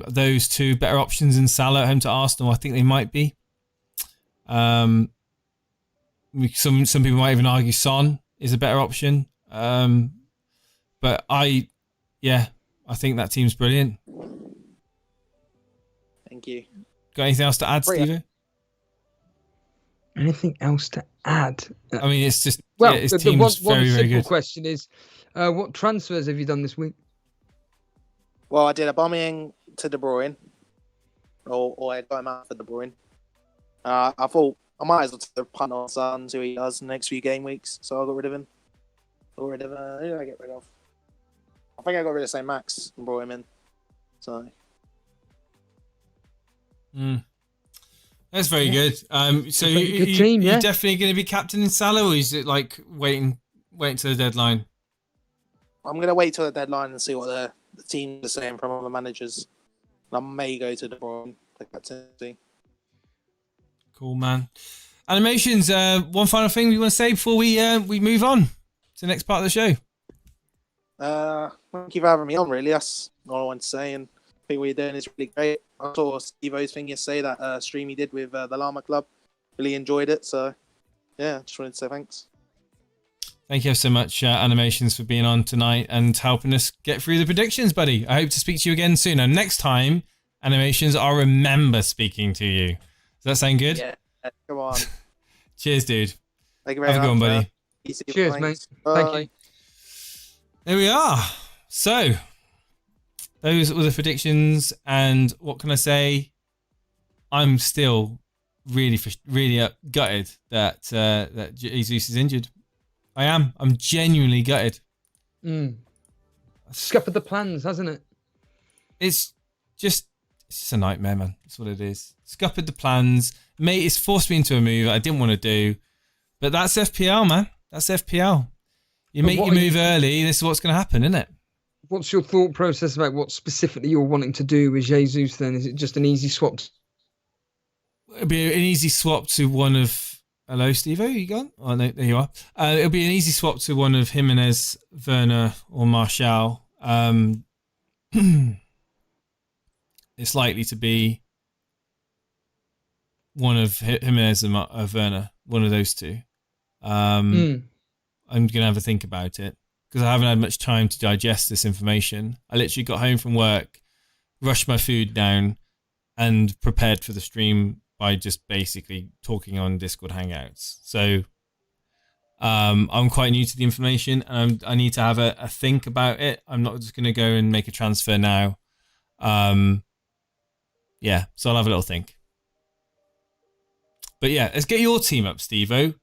Those 2 better options than Salah at home to Arsenal. I think they might be. Some people might even argue Son is a better option. But I think that team's brilliant. Thank you. Got anything else to add, Steve? anything else to add? I mean, it's just his team was very, very good. Question is, what transfers have you done this week? Well, I did Aubameyang to De Bruyne, or I got him out for De Bruyne. I thought I might as well take the punt on Son, see what he does in the next few game weeks. So I got rid of him. Who did I get rid of? I think I got rid of St. Max and brought him in. So. That's very good. So you're definitely going to be captain in Salah, or is it like waiting till the deadline? I'm going to wait till the deadline and see what the team is saying from other managers. I may go to De Bruyne, the captaincy. Cool, man. Animations. One final thing we want to say before we move on to the next part of the show. Thank you for having me on. Really, that's all I want to say. And I think what you're doing is really great. I saw Steve-O's thing yesterday, that stream he did with the Llama Club. Really enjoyed it. So, yeah, just wanted to say thanks. Thank you so much, Animations, for being on tonight and helping us get through the predictions, buddy. I hope to speak to you again soon. And next time, Animations, I'll remember speaking to you. Does that sound good? Yeah, come on. Cheers, dude. Thank you very much. Have a good one, buddy. Cheers, mate. Thank you. There we are. So, those were the predictions, and what can I say? I'm still really gutted that Jesus is injured. I am. I'm genuinely gutted. Scuppered the plans, hasn't it? It's just a nightmare, man. That's what it is. Scuppered the plans. Mate, it's forced me into a move I didn't want to do. But that's FPL, man. That's FPL. You make your move early, this is what's going to happen, isn't it? what's your thought process about what specifically you're wanting to do with Jesus? Then is it just an easy swap? It'll be an easy swap to one of. Hello, Steve. Are you gone? Oh no, there you are. It'll be an easy swap to one of Jimenez, Werner, or Martial. It's likely to be one of Jimenez and Werner, one of those two. I'm going to have a think about it because I haven't had much time to digest this information. I literally got home from work, rushed my food down, and prepared for the stream by just basically talking on Discord Hangouts. So I'm quite new to the information, and I need to have a think about it. I'm not just going to go and make a transfer now. Yeah, so I'll have a little think. But yeah, let's get your team up, Steve-O,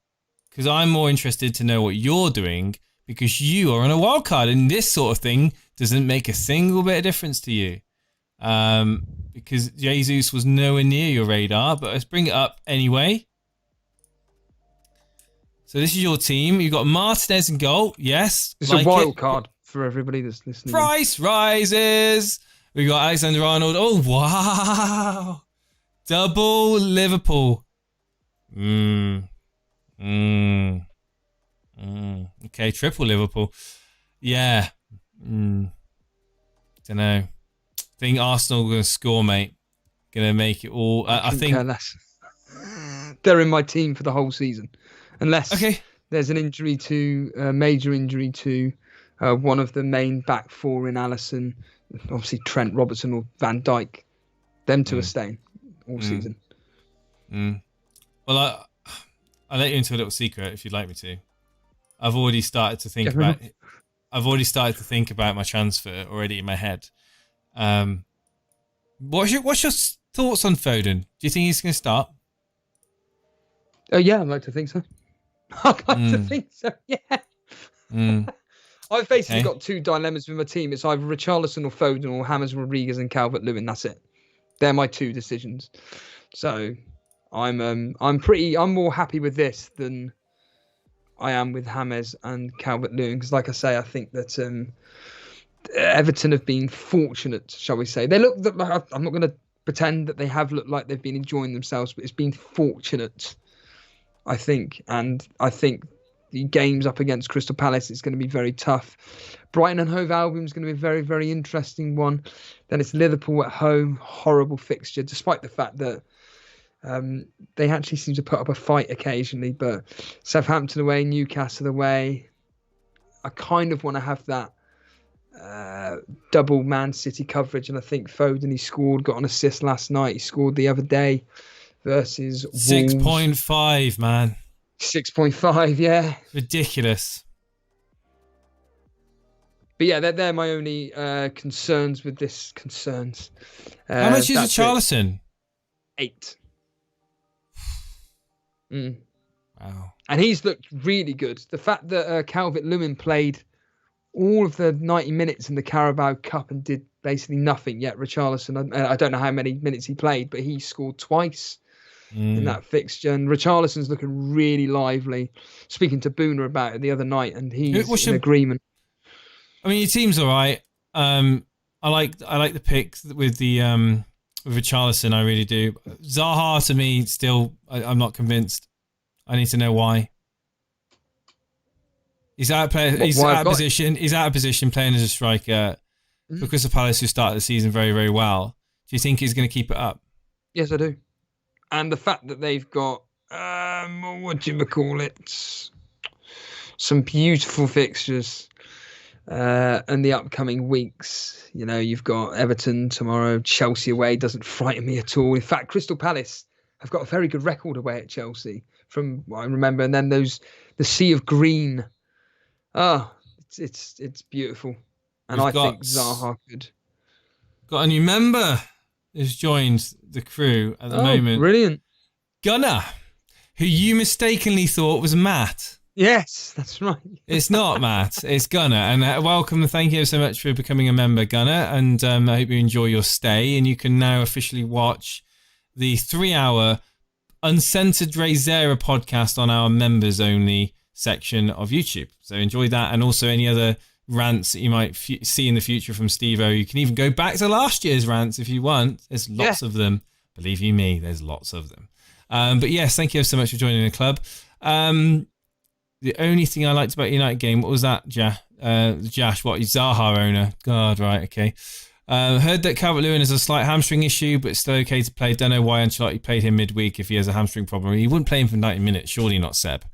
because I'm more interested to know what you're doing, because you are on a wild card, and this sort of thing doesn't make a single bit of difference to you. Because Jesus was nowhere near your radar, but let's bring it up anyway. So this is your team. You've got Martinez in goal. Yes. It's a wild card for everybody that's listening. Price rises. We got Alexander Arnold. Oh, wow. Double Liverpool. Okay, triple Liverpool. Yeah. Don't know. I think Arsenal are going to score, mate. Going to make it all. I think they're in my team for the whole season, unless there's an injury to major injury to one of the main back four in Alisson, obviously Trent, Robertson, or Van Dijk. Them two are staying all season. Well, I'll let you into a little secret if you'd like me to. I've already started to think about. I've already started to think about my transfer already in my head. What's your thoughts on Foden? Do you think he's going to start? Yeah, I'd like to think so. I'd like to think so. Yeah. I've basically got two dilemmas with my team. It's either Richarlison or Foden or James Rodriguez and Calvert-Lewin. That's it. They're my two decisions. So I'm more happy with this than I am with James and Calvert-Lewin, because, like I say, I think that Everton have been fortunate, shall we say. They look. I'm not going to pretend that they have looked like they've been enjoying themselves, but it's been fortunate, I think. And I think the games up against Crystal Palace is going to be very tough. Brighton and Hove Albion is going to be a very, very interesting one. Then it's Liverpool at home, horrible fixture, despite the fact that they actually seem to put up a fight occasionally. But Southampton away, Newcastle away. I kind of want to have that double Man City coverage, and I think Foden, he scored, got an assist last night. He scored the other day versus 6.5, man. 6.5, yeah. Ridiculous. But yeah, they're my only concerns with this. How much is Richarlison? 8. Wow. And he's looked really good. The fact that Calvert-Lewin played all of the 90 minutes in the Carabao Cup and did basically nothing, yet Richarlison, I don't know how many minutes he played, but he scored twice in that fixture. And Richarlison's looking really lively. Speaking to Booner about it the other night, and he's in agreement. I mean, your team's all right. I like the pick with the with Richarlison. I really do. Zaha, to me, still, I'm not convinced. I need to know why. He's out of position. He's out of position playing as a striker. For Crystal Palace, who started the season very, very well. Do you think he's going to keep it up? Yes, I do. And the fact that they've got what do you call it? Some beautiful fixtures. And the upcoming weeks, you know, you've got Everton tomorrow, Chelsea away doesn't frighten me at all. In fact, Crystal Palace have got a very good record away at Chelsea, from what I remember. And then the sea of green. It's beautiful, and I think Zaha could. Got a new member who's joined the crew at the moment. Brilliant, Gunnar, who you mistakenly thought was Matt. Yes, that's right. It's not Matt, it's Gunnar. And welcome and thank you so much for becoming a member, Gunnar. And I hope you enjoy your stay. And you can now officially watch the 3-hour Uncensored Razera podcast on our members only section of YouTube. So enjoy that, and also any other rants that you might see in the future from Steve-O. You can even go back to last year's rants if you want. There's lots of them. Believe you me, there's lots of them. But yes, thank you so much for joining the club. The only thing I liked about United game, what was that, Josh? What, Zaha owner? God, right, okay. Heard that Calvert-Lewin has a slight hamstring issue, but still okay to play. Don't know why Ancelotti played him midweek if he has a hamstring problem. He wouldn't play him for 90 minutes, surely not Seb.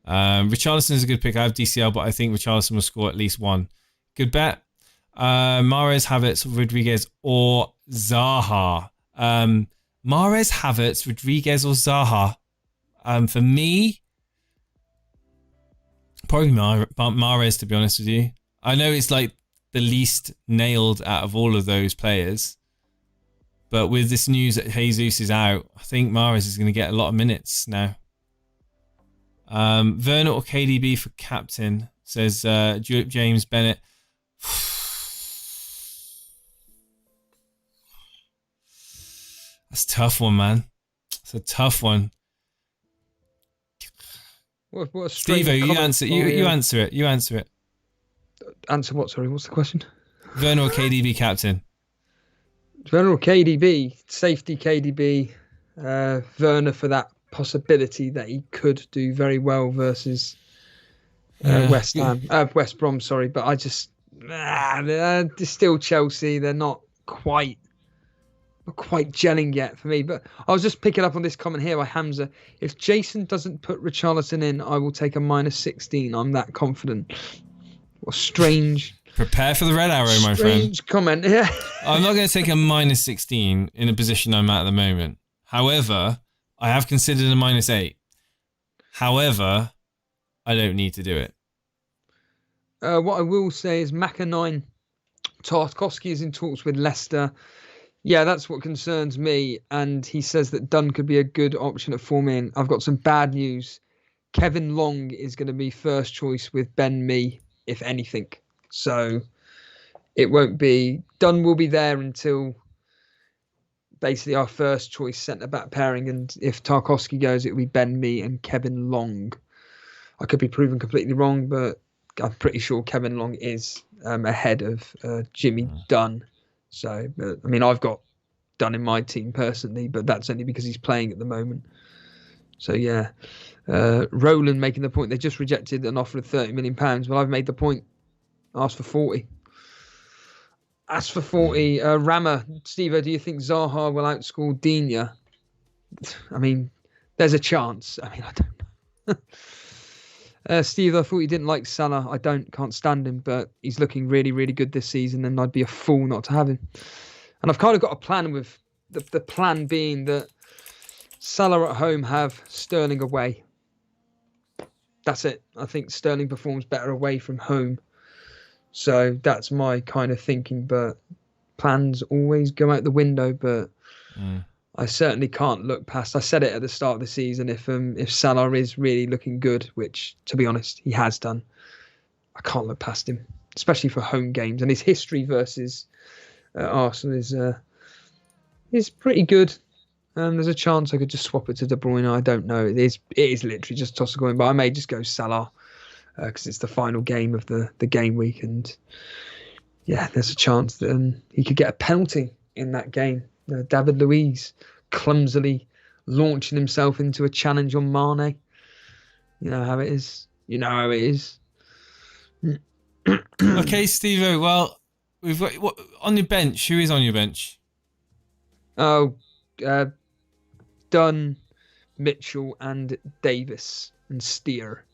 Richarlison is a good pick. I have DCL, but I think Richarlison will score at least one. Good bet. Mahrez, Havertz, Rodriguez, or Zaha. Mahrez, Havertz, Rodriguez, or Zaha. For me, probably Mahrez, to be honest with you. I know it's like the least nailed out of all of those players, but with this news that Jesus is out, I think Mahrez is going to get a lot of minutes now. Werner or KDB for captain, says James Bennett. That's a tough one, man. It's a tough one. What Steve-O, you answer. You answer it. You answer it. Answer what? Sorry, what's the question? Werner or KDB captain? Werner or KDB, safety KDB. Werner for that possibility that he could do very well versus West Brom. Sorry, but I just they're still Chelsea. They're not quite gelling yet for me. But I was just picking up on this comment here by Hamza. If Jason doesn't put Richarlison in, I will take a -16. I'm that confident. What strange. Prepare for the red arrow, my friend. Strange comment. Yeah. I'm not going to take a -16 in a position I'm at the moment. However, I have considered a -8. However, I don't need to do it. What I will say is Maka9 Tarkowski is in talks with Leicester. Yeah, that's what concerns me. And he says that Dunn could be a good option at 4 I've got some bad news. Kevin Long is going to be first choice with Ben Mee, if anything. So it won't be... Dunn will be there until basically our first choice centre-back pairing. And if Tarkowski goes, it will be Ben Mee and Kevin Long. I could be proven completely wrong, but I'm pretty sure Kevin Long is ahead of Jimmy Dunn. So, I mean, I've got Dunn in my team personally, but that's only because he's playing at the moment. So, yeah. Roland making the point, they just rejected an offer of £30 million. Well, I've made the point. Asked for 40. Asked for 40. Rama, Steve-O, do you think Zaha will outscore Digne? I mean, there's a chance. I mean, I don't know. Steve, I thought you didn't like Salah. I can't stand him, but he's looking really, really good this season, and I'd be a fool not to have him. And I've kind of got a plan with the plan being that Salah at home, have Sterling away. That's it. I think Sterling performs better away from home. So that's my kind of thinking, but plans always go out the window, but I certainly can't look past. I said it at the start of the season. If Salah is really looking good, which to be honest he has done, I can't look past him, especially for home games. And his history versus Arsenal is pretty good. There's a chance I could just swap it to De Bruyne. I don't know. It is literally just toss a coin, but I may just go Salah because it's the final game of the game week, and yeah, there's a chance that he could get a penalty in that game. David Luiz clumsily launching himself into a challenge on Mane. You know how it is. Okay, Steve-O. Well, we've got on your bench. Who is on your bench? Oh, Dunn, Mitchell, and Davis, and Steer.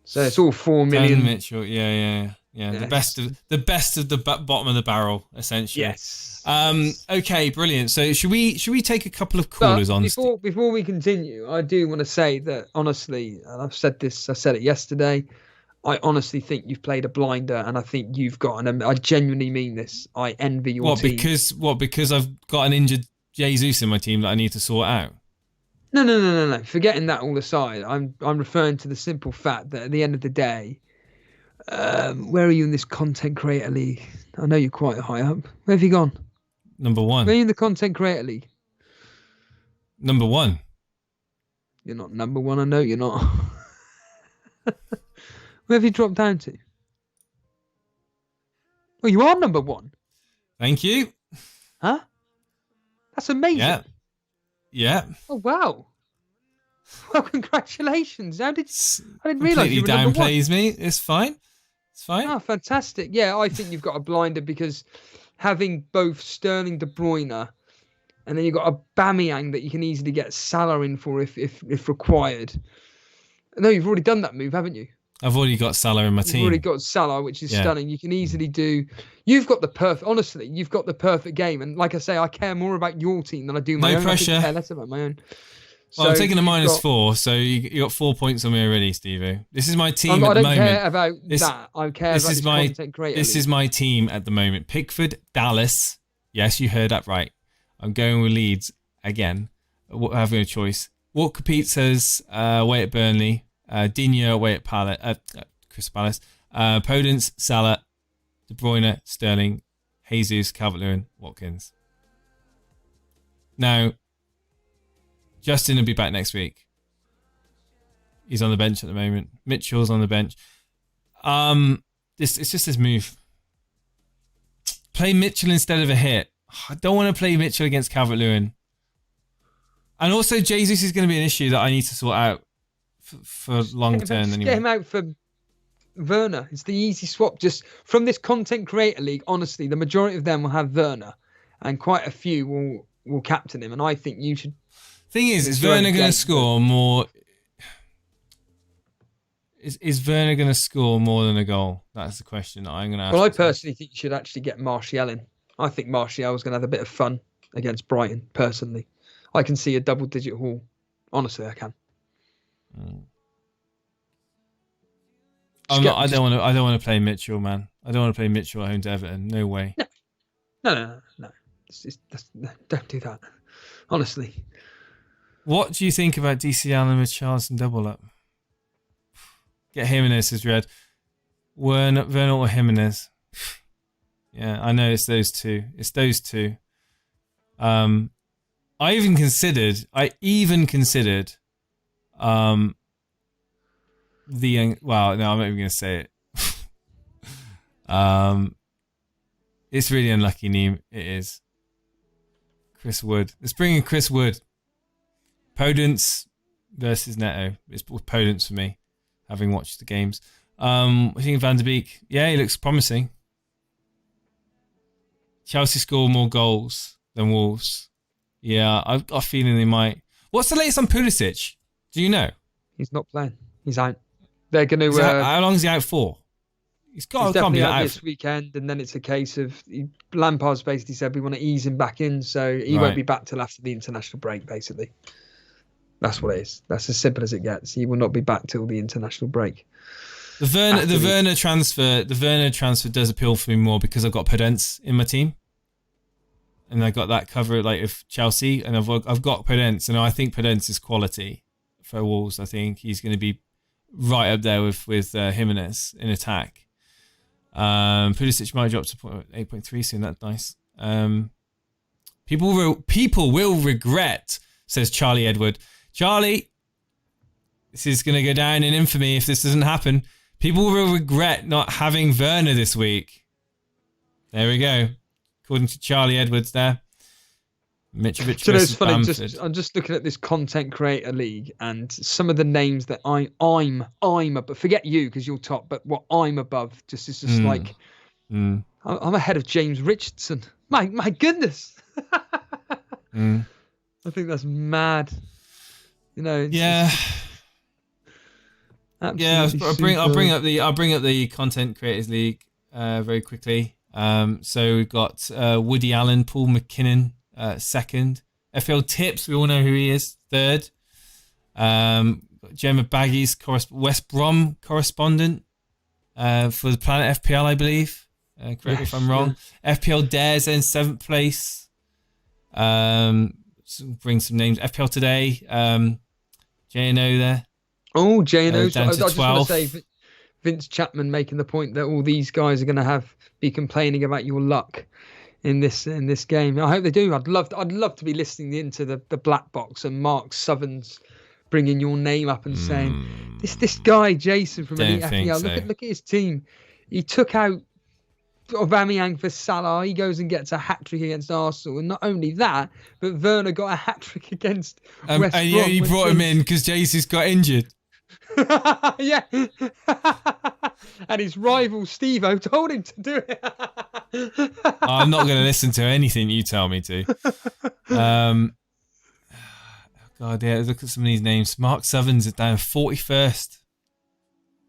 So it's all 4 million. Dunn, Mitchell, yeah. The best of the bottom of the barrel, essentially. Yes. Okay, brilliant. So should we take a couple of callers on? Before we continue, I do want to say that honestly, and I said it yesterday. I honestly think you've played a blinder, and I think you've got I genuinely mean this. I envy your team. Because I've got an injured Jesus in my team that I need to sort out. No. Forgetting that all aside, I'm referring to the simple fact that at the end of the day, where are you in this content creator league? I know you're quite high up. Where have you gone? Number 1. Where are you in the content creator league? Number 1. You're not number 1. I know you're not. Where have you dropped down to? Oh, you are number 1. Thank you. Huh? That's amazing. Yeah. Yeah. Oh, wow. Well, congratulations. I didn't realise Completely you were number 1. downplays me. It's fine. It's fine. Oh, fantastic. Yeah, I think you've got a blinder because having both Sterling, De Bruyne, and then you've got a Aubameyang that you can easily get Salah in for if required. No, you've already done that move, haven't you? I've already got Salah in my team. You've already got Salah, which is stunning. You can easily do. You've got the perfect. Honestly, you've got the perfect game. And like I say, I care more about your team than I do my own. No pressure. I care less about my own. Well, I'm taking a -4, so you got 4 points on me already, Stevie. This is my team at the moment. I don't care about that. I care about this content creator. This is my team at the moment. Pickford, Dallas. Yes, you heard that right. I'm going with Leeds again. Having a choice. Walker Pizzas away at Burnley. Digne away at Crystal Palace. Podence, Salah, De Bruyne, Sterling, Jesus, Calvert-Lewin, Watkins. Now, Justin will be back next week. He's on the bench at the moment. Mitchell's on the bench. It's just this move. Play Mitchell instead of a hit. I don't want to play Mitchell against Calvert-Lewin. And also, Jesus is going to be an issue that I need to sort out for long term anyway. Get him out for Werner. It's the easy swap. Just from this content creator league, honestly, the majority of them will have Werner, and quite a few will captain him. And I think you should. Thing is Werner going to score more? Is Werner going to score more than a goal? That's the question that I'm going to ask. Well, I personally think you should actually get Martial in. I think Martial is going to have a bit of fun against Brighton. Personally, I can see a double-digit haul. Honestly, I can. I don't want to play Mitchell, man. I don't want to play Mitchell at home to Everton. No way. No. Don't do that. Honestly. What do you think about DC Allen with Charleston double up? Get Jimenez as red. Werner or Jimenez? Yeah, I know it's those two. I even considered well, no, I'm not even going to say it. It's really unlucky name. It is. Chris Wood. Let's bring in Chris Wood. Podence versus Neto. It's Podence for me, having watched the games. I think Van der Beek. Yeah, he looks promising. Chelsea score more goals than Wolves. Yeah, I've got a feeling they might. What's the latest on Pulisic? Do you know? He's not playing. He's out. They're going to. How long is he out for? He's definitely out this weekend, and then it's a case of Lampard's basically said we want to ease him back in, so he won't be back till after the international break. Basically, that's what it is. That's as simple as it gets. He will not be back till the international break. The Werner transfer does appeal for me more because I've got Podence in my team, and I got that cover like of Chelsea, and I've got Podence, and I think Podence is quality for Wolves. I think he's going to be right up there with Jimenez in attack. Pulisic might drop to 8.3 soon. That's nice. People will regret, says Charlie Edward. Charlie, this is going to go down in infamy if this doesn't happen. People will regret not having Werner this week. There we go. According to Charlie Edwards there. Mitrovic versus Bamford. I'm just looking at this content creator league and some of the names that I'm above. Forget you because you're top, but what I'm above is just like I'm ahead of James Richardson. My goodness. I think that's mad. You know. I'll bring up the content creators league very quickly. So we've got Woody Allen, Paul McKinnon. Second. FPL Tips, we all know who he is. Third. Gemma Baggies, West Brom correspondent for the Planet FPL, I believe. Correct me if I'm wrong. FPL Dares in 7th place. Bring some names. FPL Today. JNO there. Oh, JNO. Down to 12. I just want to say Vince Chapman making the point that all these guys are going to be complaining about your luck in this game. I hope they do. I'd love to be listening into the black box and Mark Southern's bringing your name up and saying, this guy Jason from Elite FPL, so. look at his team. He took out Aubameyang for Salah. He goes and gets a hat-trick against Arsenal. And not only that, but Werner got a hat-trick against West Brom. And yeah, you brought him in because Jason's got injured. Yeah. And his rival Steve-O told him to do it. I'm not going to listen to anything you tell me to. God, yeah, look at some of these names. Mark Southerns is down 41st.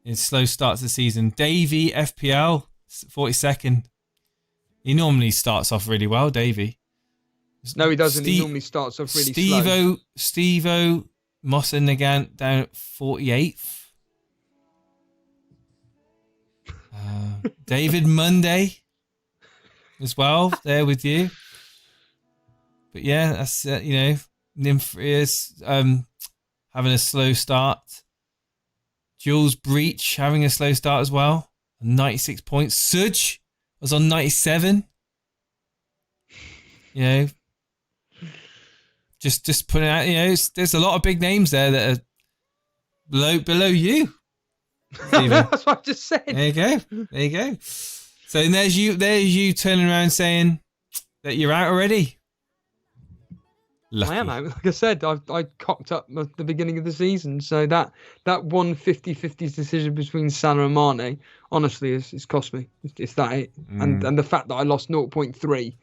In slow start to the season. Davey FPL, 42nd. He normally starts off really well, Davey. No, he doesn't. He normally starts off really slow. Steve-O Mossen down at 48th. David Monday as well, there with you. But yeah, that's, Nymphrius having a slow start. Jules Breach having a slow start as well. 96 points. Sudge was on 97. Just putting out, there's a lot of big names there that are below you. That's what I just said. There you go. So there's you turning around saying that you're out already. Lucky. I am out. Like I said, I cocked up at the beginning of the season. So that 150-50 decision between Salah and Mane, honestly, is cost me. It's that it. And the fact that I lost 0.3,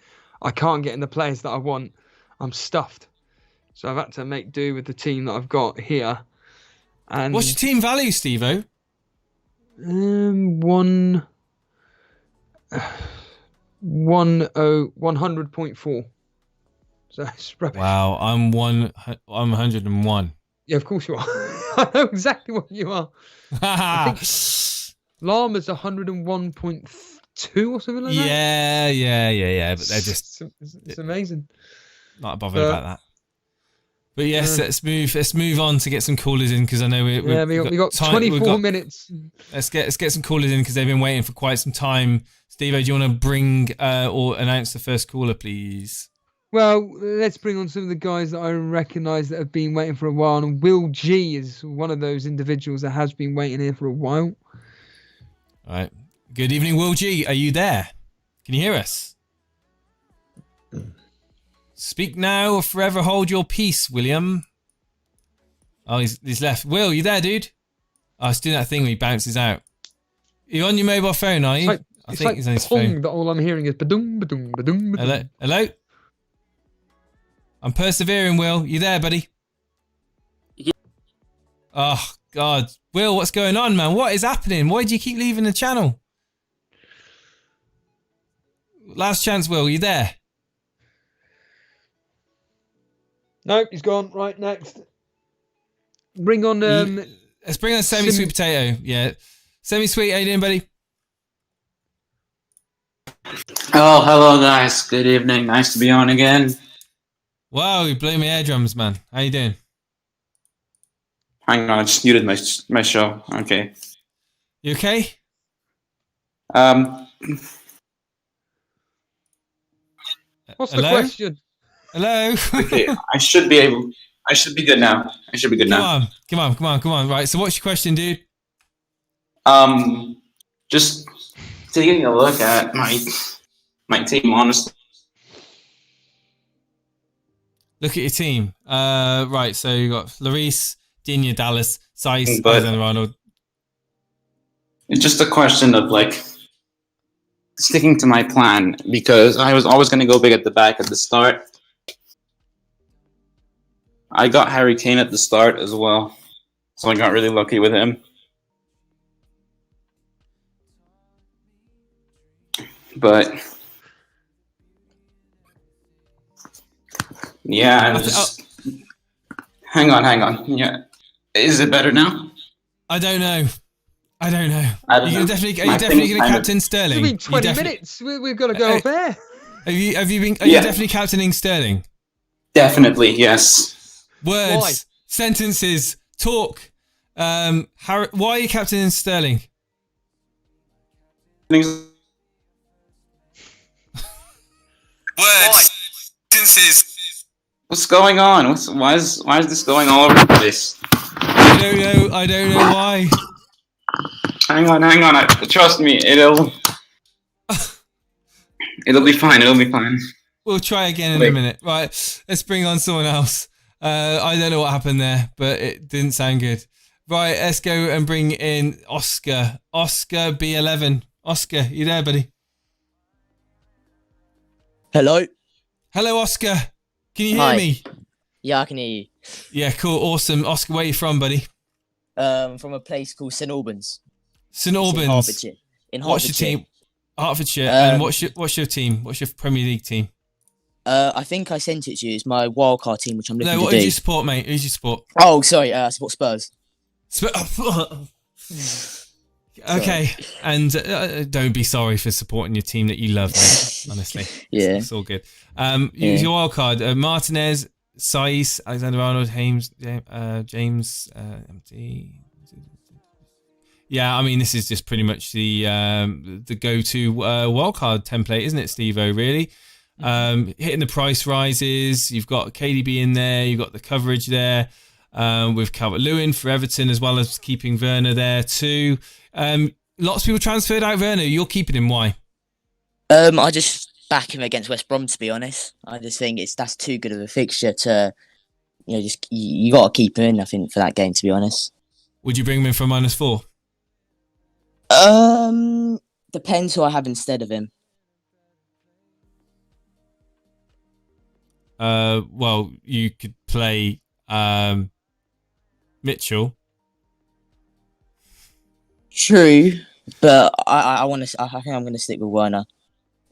I can't get in the players that I want. I'm stuffed. So I've had to make do with the team that I've got here. And what's your team value, Steve-O? 100.4. So it's rubbish. Wow, I'm 101. Yeah, of course you are. I know exactly what you are. I think Llama's 101.2 or something like that. Yeah. But they're just it's amazing. Not bothered about that. But yes, let's move on to get some callers in because I know we got 24 minutes. Let's get some callers in because they've been waiting for quite some time. Steve-O, do you want to bring or announce the first caller, please? Well, let's bring on some of the guys that I recognise that have been waiting for a while. And Will G is one of those individuals that has been waiting here for a while. All right. Good evening, Will G. Are you there? Can you hear us? Speak now or forever hold your peace, William. Oh, he's left. Will, you there, dude? Oh, he's doing that thing where he bounces out. You're on your mobile phone, are you? I think he's on his phone. That all I'm hearing is ba-dum, ba-dum, ba-dum, ba-dum. Hello? I'm persevering, Will. You there, buddy? Yeah. Oh, God. Will, what's going on, man? What is happening? Why do you keep leaving the channel? Last chance, Will. You there? Nope, he's gone. Right, next. Bring on... Let's bring on Semi-Sweet Potato. Yeah. Semi-Sweet, how you doing, buddy? Oh, hello, guys. Good evening. Nice to be on again. Wow, you blew my eardrums, man. How you doing? Hang on, I just muted my show. Okay. You okay? What's the question? Hello? Okay, I should be good now. Come on. Right, so what's your question, dude? Just taking a look at my team, honestly. Look at your team. Right, so you got Lloris, Digne, Dallas, Saiz, But- Alexander-Arnold. It's just a question of sticking to my plan because I was always going to go big at the back at the start. I got Harry Kane at the start as well, so I got really lucky with him. But yeah, I'm just hang on. Yeah, is it better now? I don't know. I don't Are you know. definitely going to captain Sterling? It's been 20 minutes. We've got to go off air. Are you Yeah. definitely captaining Sterling? Definitely, yes. Words, Why? sentences, talk. Why are you captaining Sterling? Things- Words, sentences. What's going on? Why is this going all over the place? don't know. I don't know why. Hang on. Trust me, it'll be fine. It'll be fine. We'll try again in a minute. Right, let's bring on someone else. I don't know what happened there, but it didn't sound good. Right, let's go and bring in Oscar. Oscar B11. Oscar, you there, buddy? Hello? Hello, Oscar. Can you hear Hi. me? Yeah, I can hear you. Yeah, cool, awesome. Oscar, where are you from, buddy? From a place called St Albans. St It's Albans. in Hertfordshire. What's your team? Hertfordshire. And what's your team? What's your Premier League team? I think I sent it to you. It's my wildcard team, which I'm looking No, to what do. do you support, mate? Who's you support? Oh, sorry. I support Spurs. Okay, and don't be sorry for supporting your team that you love, mate. Honestly, Yeah. it's all good. Use your wild card: Martinez, Saiz, Alexander-Arnold, James, MT. Yeah, I mean, this is just pretty much the go-to wildcard template, isn't it, Steve-O, really? Hitting the price rises, you've got KDB in there, you've got the coverage there, with Calvert-Lewin for Everton, as well as keeping Werner there too. Lots of people transferred out Werner. You're keeping him, why? I just back him against West Brom, to be honest. I just think that's too good of a fixture to, you got to keep him in, I think, for that game, to be honest. Would you bring him in for -4? Depends who I have instead of him. Well, you could play Mitchell. True, but I think I'm going to stick with Werner.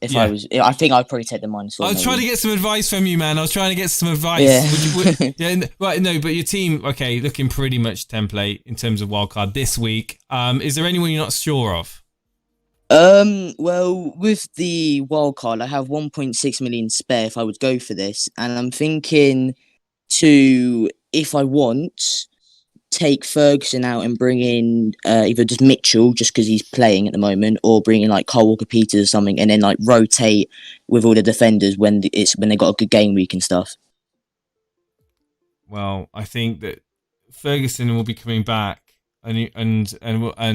I think I'd probably take the -4. I was trying to get some advice from you, man. Right, no, but your team, okay, looking pretty much template in terms of wildcard this week. Is there anyone you're not sure of? Well, with the wildcard, I have 1.6 million spare if I would go for this, and I'm thinking to, if I want, take Ferguson out and bring in either just Mitchell, just because he's playing at the moment, or bring in like Kyle Walker-Peters or something, and then like rotate with all the defenders when they got a good game week and stuff. Well, I think that Ferguson will be coming back, and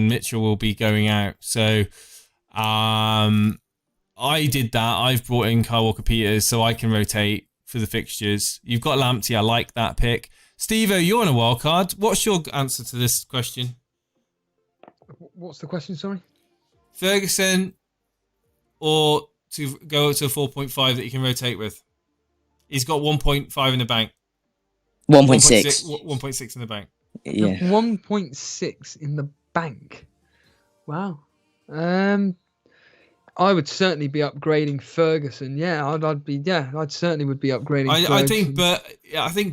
Mitchell will be going out. So, I did that. I've brought in Kyle Walker-Peters so I can rotate for the fixtures. You've got Lamptey. I like that pick. Steve-O, you're on a wild card. What's your answer to this question? What's the question, sorry? Ferguson or to go up to a 4.5 that you can rotate with? He's got 1.5 in the bank. 1.6. 1.6 in the bank. Yeah. 1.6 in the bank. Wow. I would certainly be upgrading Ferguson. Yeah, I'd certainly would be upgrading. I think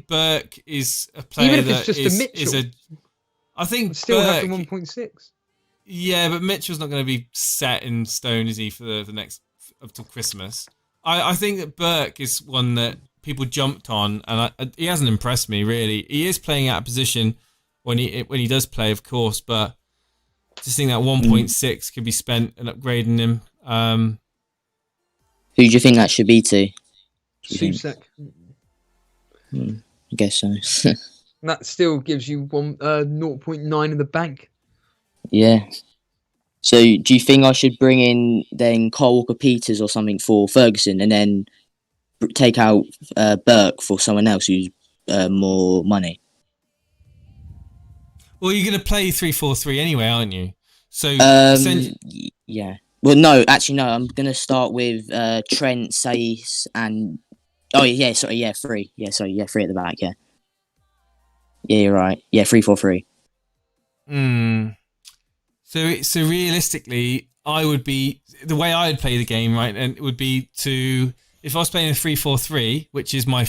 Burke is a player even if that it's just a Mitchell. I think I'd still Burke, have the 1.6. Yeah, but Mitchell's not going to be set in stone, is he, for the next up till Christmas? I think that Burke is one that people jumped on, and he hasn't impressed me really. He is playing out of position when he does play, of course, but just think that 1.6 could be spent in upgrading him. Who do you think that should be to? Susek. I guess so. That still gives you 0.9 in the bank. Yeah. So do you think I should bring in then Kyle Walker-Peters or something for Ferguson, and then take out Burke for someone else who's more money? Well, you're going to play 3-4-3 anyway, aren't you? So yeah. Well, no, actually, no. I'm going to start with Trent, Saiz, and... Oh, yeah, sorry, yeah, 3. Yeah, sorry, yeah, 3 at the back, yeah. Yeah, you're right. Yeah, 3-4-3. So realistically, I would be... The way I would play the game, right, and it would be to... If I was playing a 3-4-3, which is one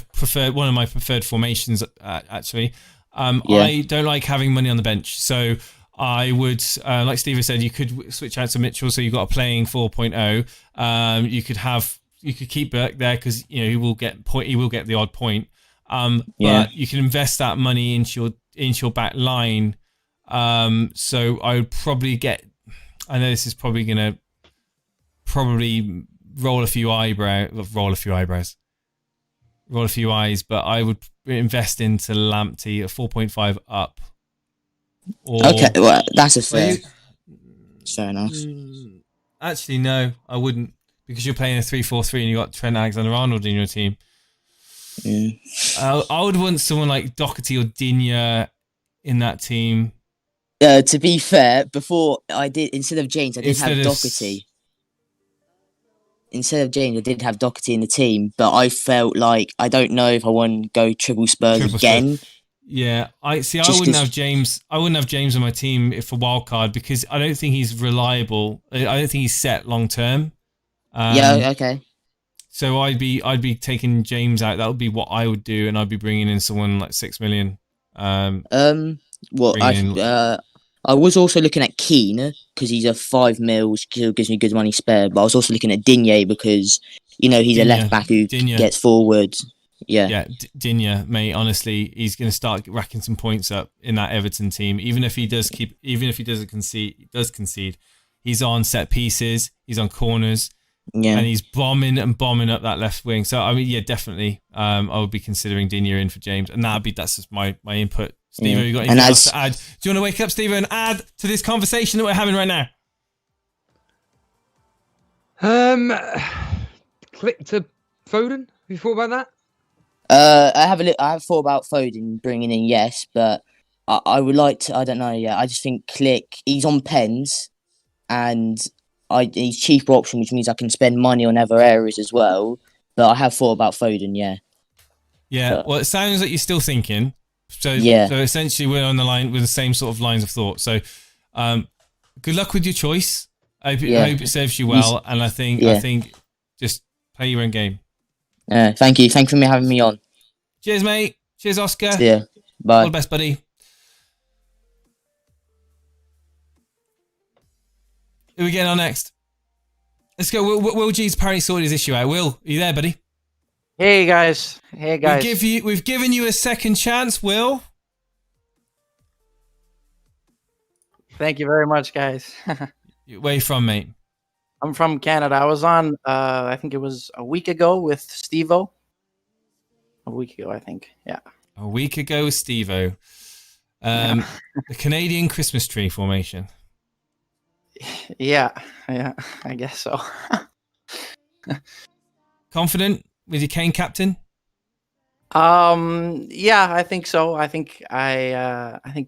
of my preferred formations, actually, I don't like having money on the bench. So... I would, like Steve said, you could switch out to Mitchell, so you've got a playing 4.0. You could keep Burke there because he will get the odd point. But you can invest that money into your back line. So I would probably I know this is probably gonna roll a few eyes, but I would invest into Lamptey at 4.5 up. Or Okay, well, that's a Well, fair. Fair enough. Actually, no, I wouldn't, because you're playing a 3-4-3 and you got Trent Alexander-Arnold in your team. Yeah. I would want someone like Doherty or Digne in that team. To be fair, before I did, instead of James, I did Instead have of Doherty. Instead of James, I did have Doherty in the team, but I felt like I don't know if I want to go triple Spurs Triple again. Spurs. Yeah, I Just wouldn't 'cause- have James. I wouldn't have James on my team for wildcard because I don't think he's reliable. I don't think he's set long term. Yeah, okay. So I'd be taking James out. That would be what I would do, and I'd be bringing in someone like 6 million. Well, I was also looking at Keane because he's a 5 mil, still gives me good money spare. But I was also looking at Digne because he's a Digne, left back who Digne. gets forward. Yeah, Yeah, Digne, mate. Honestly, he's going to start racking some points up in that Everton team. Even if he doesn't concede, he's on set pieces, he's on corners, yeah. and he's bombing up that left wing. So I mean, yeah, definitely. I would be considering Digne in for James, and that's just my input. Steve, you got anything else to add? Do you want to wake up, Steve, and add to this conversation that we're having right now? Click to Foden. Have you thought about that? I have thought about Foden bringing in, yes, but I would like to. I don't know. Yeah, I just think Click. He's on pens, and he's cheaper option, which means I can spend money on other areas as well. But I have thought about Foden. Yeah. Yeah. Well, it sounds like you're still thinking. So yeah. So essentially, we're on the line with the same sort of lines of thought. So, good luck with your choice. I hope it serves you well, and I think just play your own game. Thank you. Thank you for having me on. Cheers, mate. Cheers, Oscar. Yeah. Bye. All the best, buddy. Who are we getting on next? Let's go. Will G's apparently sorted his issue out. Will, are you there, buddy? Hey guys. We've given you a second chance, Will. Thank you very much, guys. Where you from, mate? I'm from Canada. I was on, I think it was a week ago with Steve-O. A week ago, I think. Yeah. A week ago with Steve-O. The Canadian Christmas tree formation. Yeah, I guess so. Confident with your Kane captain? Yeah, I think so. I think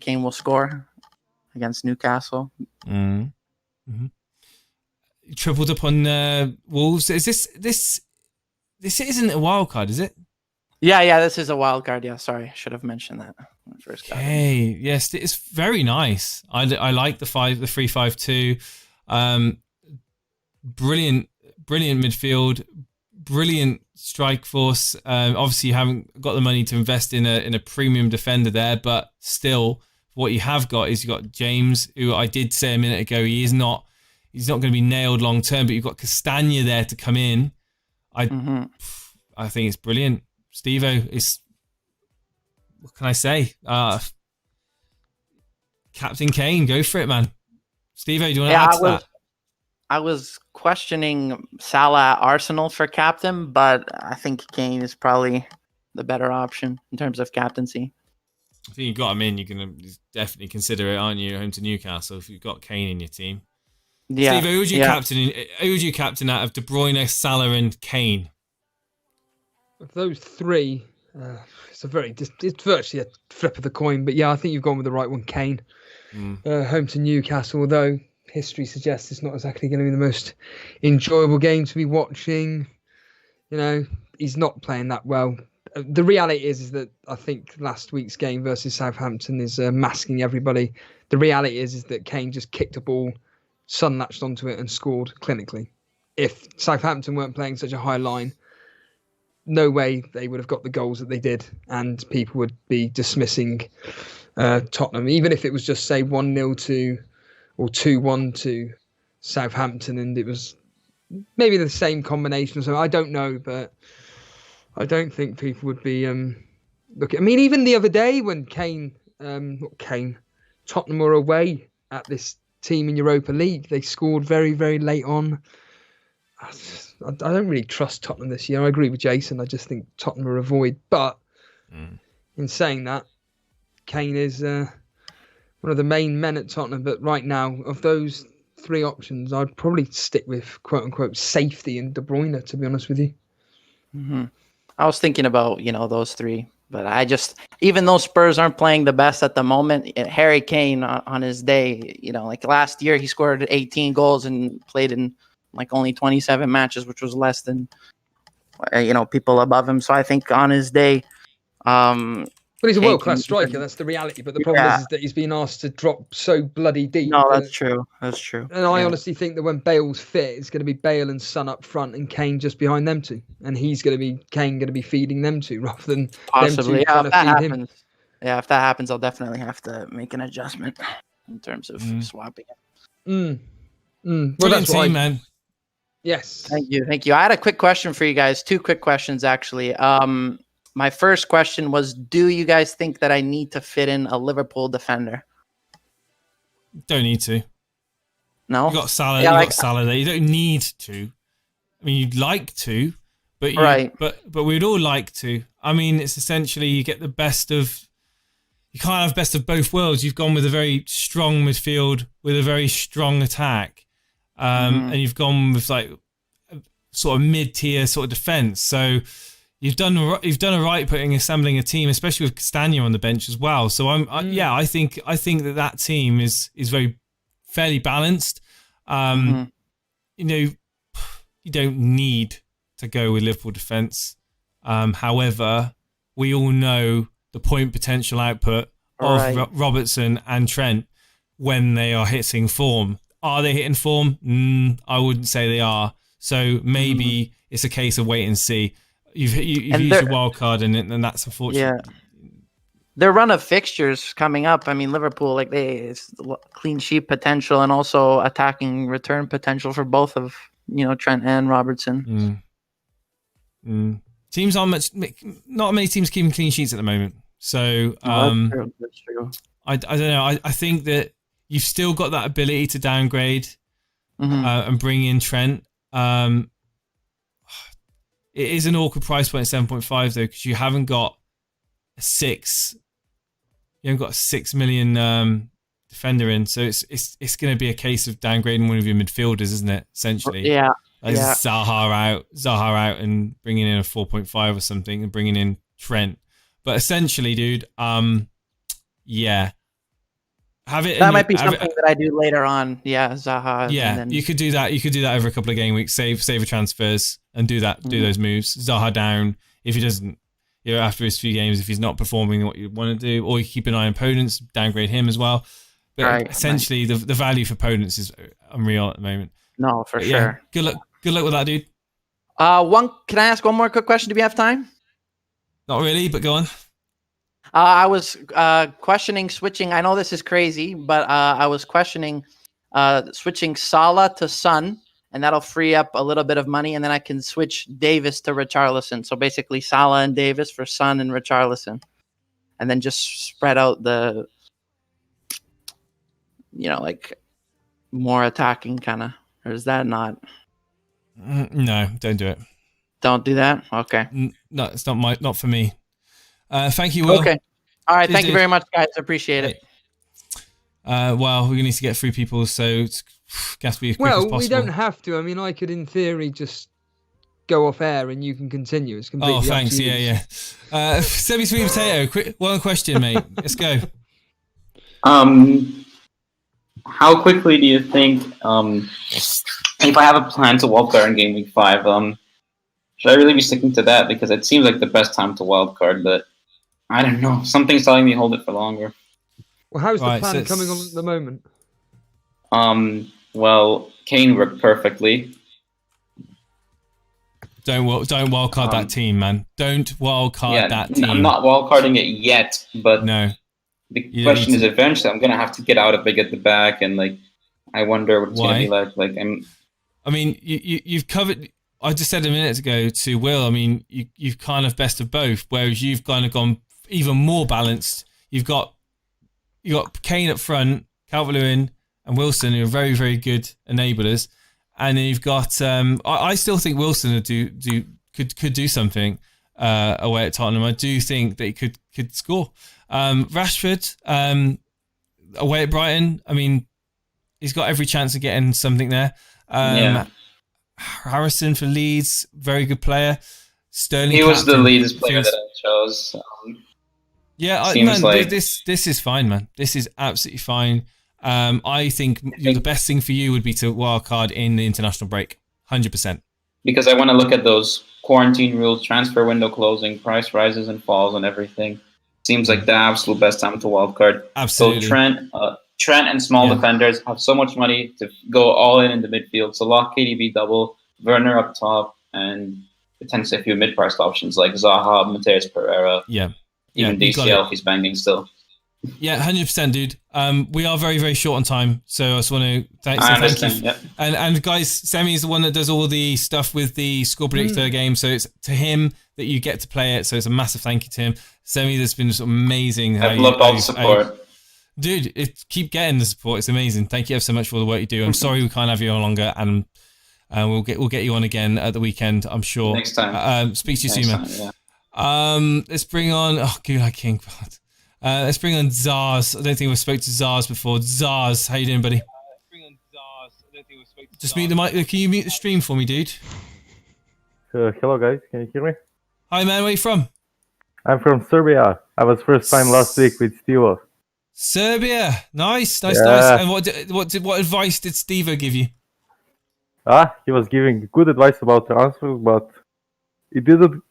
Kane will score against Newcastle. Mm-hmm. Tripled up on Wolves. Is this isn't a wild card, is it? Yeah, this is a wild card. Yeah, sorry, I should have mentioned that when I first got it. Hey, yes, it's very nice. I like the 3-5-2. Brilliant midfield, brilliant strike force. Obviously, you haven't got the money to invest in a premium defender there, but still, what you have got is you got James, who I did say a minute ago, he's not going to be nailed long term, but you've got Castagna there to come in. I think it's brilliant. Steve-O is, what can I say? Captain Kane, go for it, man. Steve-O, do you want to add to that? I was questioning Salah at Arsenal for captain, but I think Kane is probably the better option in terms of captaincy. I think you got him in. You're going to definitely consider it, aren't you? Home to Newcastle if you've got Kane in your team. Yeah. Steve, who would you captain out of De Bruyne, Salah, and Kane? Of those three, it's virtually a flip of the coin. But yeah, I think you've gone with the right one, Kane. Home to Newcastle, although history suggests it's not exactly going to be the most enjoyable game to be watching. He's not playing that well. The reality is that I think last week's game versus Southampton is masking everybody. The reality is that Kane just kicked a ball, Son latched onto it and scored clinically. If Southampton weren't playing such a high line, no way they would have got the goals that they did, and people would be dismissing Tottenham, even if it was just say 1-0 to or 2-1 to Southampton, and it was maybe the same combination. So I don't know, but I don't think people would be looking. I mean, even the other day when Tottenham were away at this team in Europa League, they scored very, very late on. I don't really trust Tottenham this year. I agree with Jason. I just think Tottenham are a void. But in saying that, Kane is one of the main men at Tottenham. But right now, of those three options, I'd probably stick with quote unquote safety and De Bruyne. To be honest with you. Hmm. I was thinking about, those three, but even though Spurs aren't playing the best at the moment, Harry Kane on his day, like last year, he scored 18 goals and played in like only 27 matches, which was less than, people above him. So I think on his day, But he's a Kane world-class can- striker. That's the reality. But the problem Yeah. is that he's been asked to drop so bloody deep. No, that- that's true. That's true. And I Yeah. honestly think that when Bale's fit, it's going to be Bale and Son up front and Kane just behind them two. And Kane going to be feeding them two rather than Possibly. them two Yeah, trying if to that feed him. happens. Yeah, if that happens, I'll definitely have to make an adjustment in terms of swapping it. Well, Brilliant that's why. team, man. Yes. Thank you. I had a quick question for you guys. Two quick questions, actually. My first question was, do you guys think that I need to fit in a Liverpool defender? Don't need to. No? You got Salah. Yeah, you like- got Salah there. You don't need to. I mean, you'd like to, but Right. But we'd all like to. I mean, it's essentially you get the best of. You can't have best of both worlds. You've gone with a very strong midfield with a very strong attack, and you've gone with like a sort of mid-tier sort of defense. So you've done a right assembling a team, especially with Castagna on the bench as well. So I think that team is very fairly balanced. You don't need to go with Liverpool defence. However, we all know the point potential output of Right. Robertson and Trent when they are hitting form. Are they hitting form? I wouldn't say they are. So maybe it's a case of wait and see. You've used your wild card and that's unfortunate. Yeah. Their run of fixtures coming up. I mean, Liverpool, it's clean sheet potential and also attacking return potential for both of Trent and Robertson. Teams aren't not many teams keeping clean sheets at the moment. So That's true. I don't know. I think that you've still got that ability to downgrade and bring in Trent. It is an awkward price point at 7.5 though, because you haven't got a 6 million defender in, so it's going to be a case of downgrading one of your midfielders, isn't it? Essentially, Yeah. Zaha out, and bringing in a 4.5 or something, and bringing in Trent. But essentially, dude, have it. That might be something that I do later on. Yeah, Zaha. Yeah, and then, you could do that. You could do that over a couple of game weeks. Save the transfers and do that. Do those moves. Zaha down if he doesn't. After his few games, if he's not performing what you want to do, or you keep an eye on opponents, downgrade him as well. But essentially, the value for opponents is unreal at the moment. No, for sure. Yeah, good luck with that, dude. Can I ask one more quick question? Do we have time? Not really, but go on. I was questioning switching. I know this is crazy, but I was questioning switching Salah to Son, and that'll free up a little bit of money, and then I can switch Davis to Richarlison. So basically, Salah and Davis for Son and Richarlison, and then just spread out the, more attacking kind of. Or is that not? No, don't do it. Don't do that. Okay. No, it's not for me. Thank you, Will. Okay. All right. Cheers, Thank you dude. very much, guys. Appreciate it. Well, we're going to need to get through people, so it's got to be as quick as possible. We don't have to. I mean, I could, in theory, just go off air and you can continue. It's completely Oh, thanks. up to you. Yeah. Semi-sweet potato. Quick, one question, mate. Let's go. How quickly do you think, if I have a plan to wildcard in Game Week 5, should I really be sticking to that? Because it seems like the best time to wildcard, but I don't know. Something's telling me hold it for longer. Well, how's Right, the plan so coming on at the moment? Well, Kane worked perfectly. Don't wildcard that team, man. Don't wildcard that team. I'm not wildcarding it yet, but No. the You don't question need is to. eventually I'm going to have to get out of big at the back, and I wonder what it's going to be like. I mean, you've covered. I just said a minute ago to Will. I mean, you've kind of best of both, whereas you've kind of gone even more balanced. You got Kane up front, Calvert-Lewin and Wilson, who are very, very good enablers, and then you've got. I still think Wilson could do something away at Tottenham. I do think that he could score. Rashford, away at Brighton. I mean, he's got every chance of getting something there. Harrison for Leeds, very good player. Sterling. He was the captain, Leeds player that I chose. This is fine, man. This is absolutely fine. I think the best thing for you would be to wildcard in the international break, 100%. Because I want to look at those quarantine rules, transfer window closing, price rises and falls, and everything. Seems like the absolute best time to wildcard. Absolutely. So Trent and small defenders have so much money to go all in the midfield. So lock KDB double, Werner up top, and potentially a few mid-priced options like Zaha, Mateus Pereira. Yeah. Even DCL if he's banging still. Yeah, 100%, dude. We are very, very short on time, so I just want to thank you. Yep. And guys, Semi is the one that does all the stuff with the score predictor game, so it's to him that you get to play it. So it's a massive thank you to him. Semi, that's been just amazing. I've loved all the support. Dude, keep getting the support. It's amazing. Thank you ever so much for all the work you do. I'm sorry we can't have you on longer, and we'll get you on again at the weekend, I'm sure. Next time. Speak to you soon, man. Yeah. Let's bring on Gulag King. Let's bring on Zars. I don't think we've spoke to Zars before. Zars, how you doing, buddy? Just mute the mic. Can you mute the stream for me, dude? Hello, guys. Can you hear me? Hi, man. Where are you from? I'm from Serbia. I was first time last week with Stevo. Serbia. Nice. And what advice did Stevo give you? He was giving good advice about transfers, but it didn't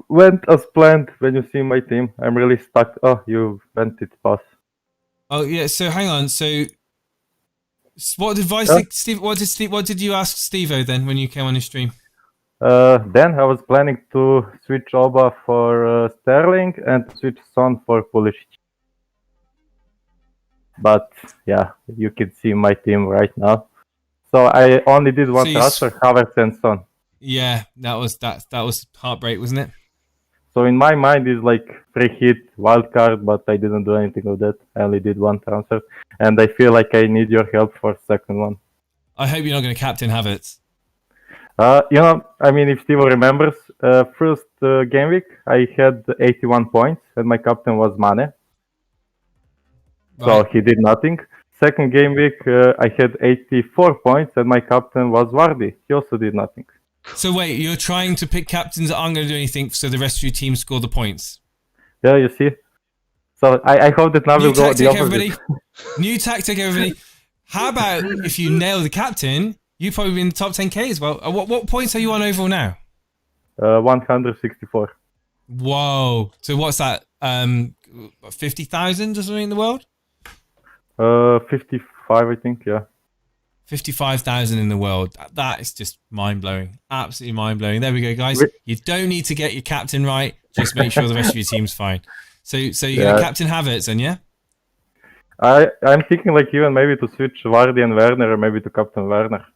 went as planned. When you see my team, I'm really stuck. Oh, you went it pass. Oh yeah. So hang on. So what advice did Steve? What did you ask Stevo then when you came on his stream? Then I was planning to switch Oba for Sterling and switch Son for Pulisic. But yeah, you can see my team right now. So I only did one transfer, Havertz and Son. Yeah, that was heartbreak, wasn't it? So in my mind, it's like free hit, wild card, but I didn't do anything of that. I only did one transfer, and I feel like I need your help for second one. I hope you're not going to captain Havertz. If Steve remembers, first game week I had 81 points, and my captain was Mane. So he did nothing. Second game week, I had 84 points, and my captain was Vardy. He also did nothing. So wait, you're trying to pick captains that aren't going to do anything, so the rest of your team score the points? Yeah, you see. So I hope that now will go the opposite. Everybody. New tactic, everybody. How about if you nail the captain, you probably be in the top 10k as well. What points are you on overall now? 164. Whoa. So what's that? 50,000 or something in the world? 55, I think, yeah. 55,000 in the world. That is just mind-blowing. Absolutely mind-blowing. There we go, guys. You don't need to get your captain right. Just make sure the rest of your team's fine. So you're going to captain Havertz then, yeah? I'm thinking like even maybe to switch Vardy and Werner, or maybe to captain Werner.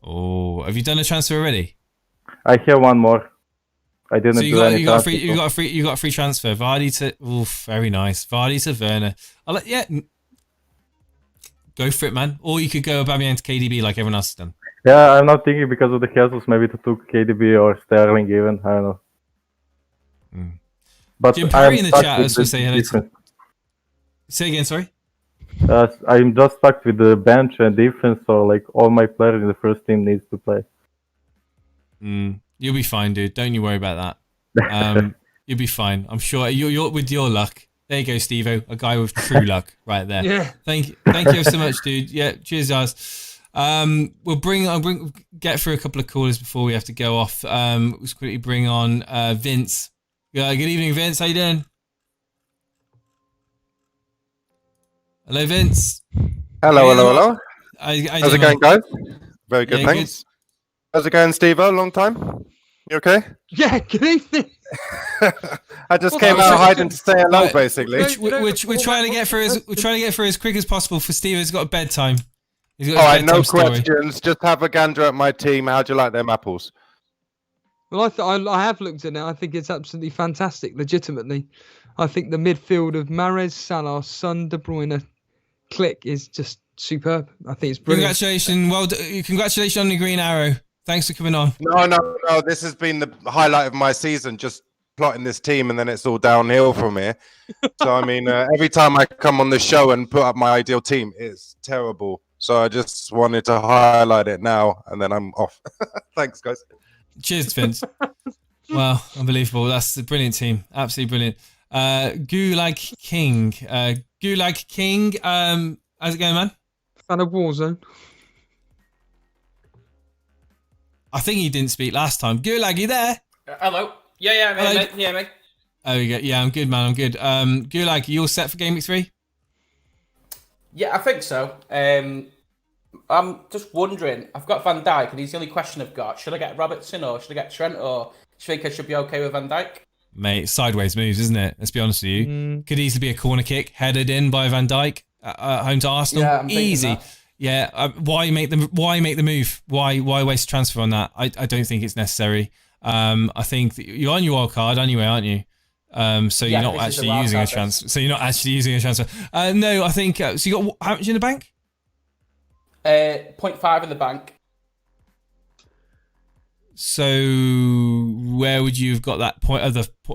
Oh, have you done a transfer already? I have one more. I didn't do any transfer. You got a free transfer. Vardy to very nice. Vardy to Werner. Go for it, man. Or you could go Aubameyang to KDB like everyone else has done. Yeah, I'm not thinking because of the hassles maybe to took KDB or Sterling even. I don't know. But Jim Perry in the chat as we say hello to. Say again, sorry. I'm just stuck with the bench and defense, so like all my players in the first team needs to play. You'll be fine, dude. Don't you worry about that. You'll be fine. I'm sure. You're with your luck. There you go, Steve-O. A guy with true luck right there. Yeah. Thank you so much, dude. Yeah, cheers, guys. We'll get through a couple of callers before we have to go off. Let's quickly bring on Vince. Good evening, Vince. How you doing? Hello, Vince. Hello. How's it going, guys? Very good, thanks. Good. How's it going, Steve-O? Long time? You okay? Yeah, good evening. I just came out hiding to say hello, basically. We're trying to get through as quick as possible for Steve. He's got a bedtime. All right, no questions. Just have a gander at my team. How do you like them apples? Well, I have looked at it. I think it's absolutely fantastic. Legitimately, I think the midfield of Mahrez, Salah, Son, De Bruyne, Click is just superb. I think it's brilliant. Congratulations on the green arrow. Thanks for coming on. No. This has been the highlight of my season. Just plotting this team, and then it's all downhill from here. So I mean, every time I come on the show and put up my ideal team, it's terrible. So I just wanted to highlight it now, and then I'm off. Thanks, guys. Cheers, Vince. Wow, unbelievable. That's a brilliant team. Absolutely brilliant. Gulag King. Gulag King, how's it going, man? Fan of Warzone. I think he didn't speak last time. Gulag, you there? Hello. Yeah, Hello. mate. Yeah, mate. Oh, we go. Yeah, I'm good, man. I'm good. Gulag, you all set for Gameweek 3? Yeah, I think so. I'm just wondering. I've got Van Dijk, and he's the only question I've got. Should I get Robertson or should I get Trent, or do you think I should be okay with Van Dijk? Mate, sideways moves, isn't it? Let's be honest with you. Could easily be a corner kick headed in by Van Dijk home to Arsenal. Yeah, I'm easy. that. Yeah. Why make the move? Why waste transfer on that? I don't think it's necessary. I think that you're on your wild card anyway, aren't you? So you're not actually using a transfer. So you're not actually using a transfer. No, I think so. You got how much in the bank? 0.5 in the bank. So where would you have got that point?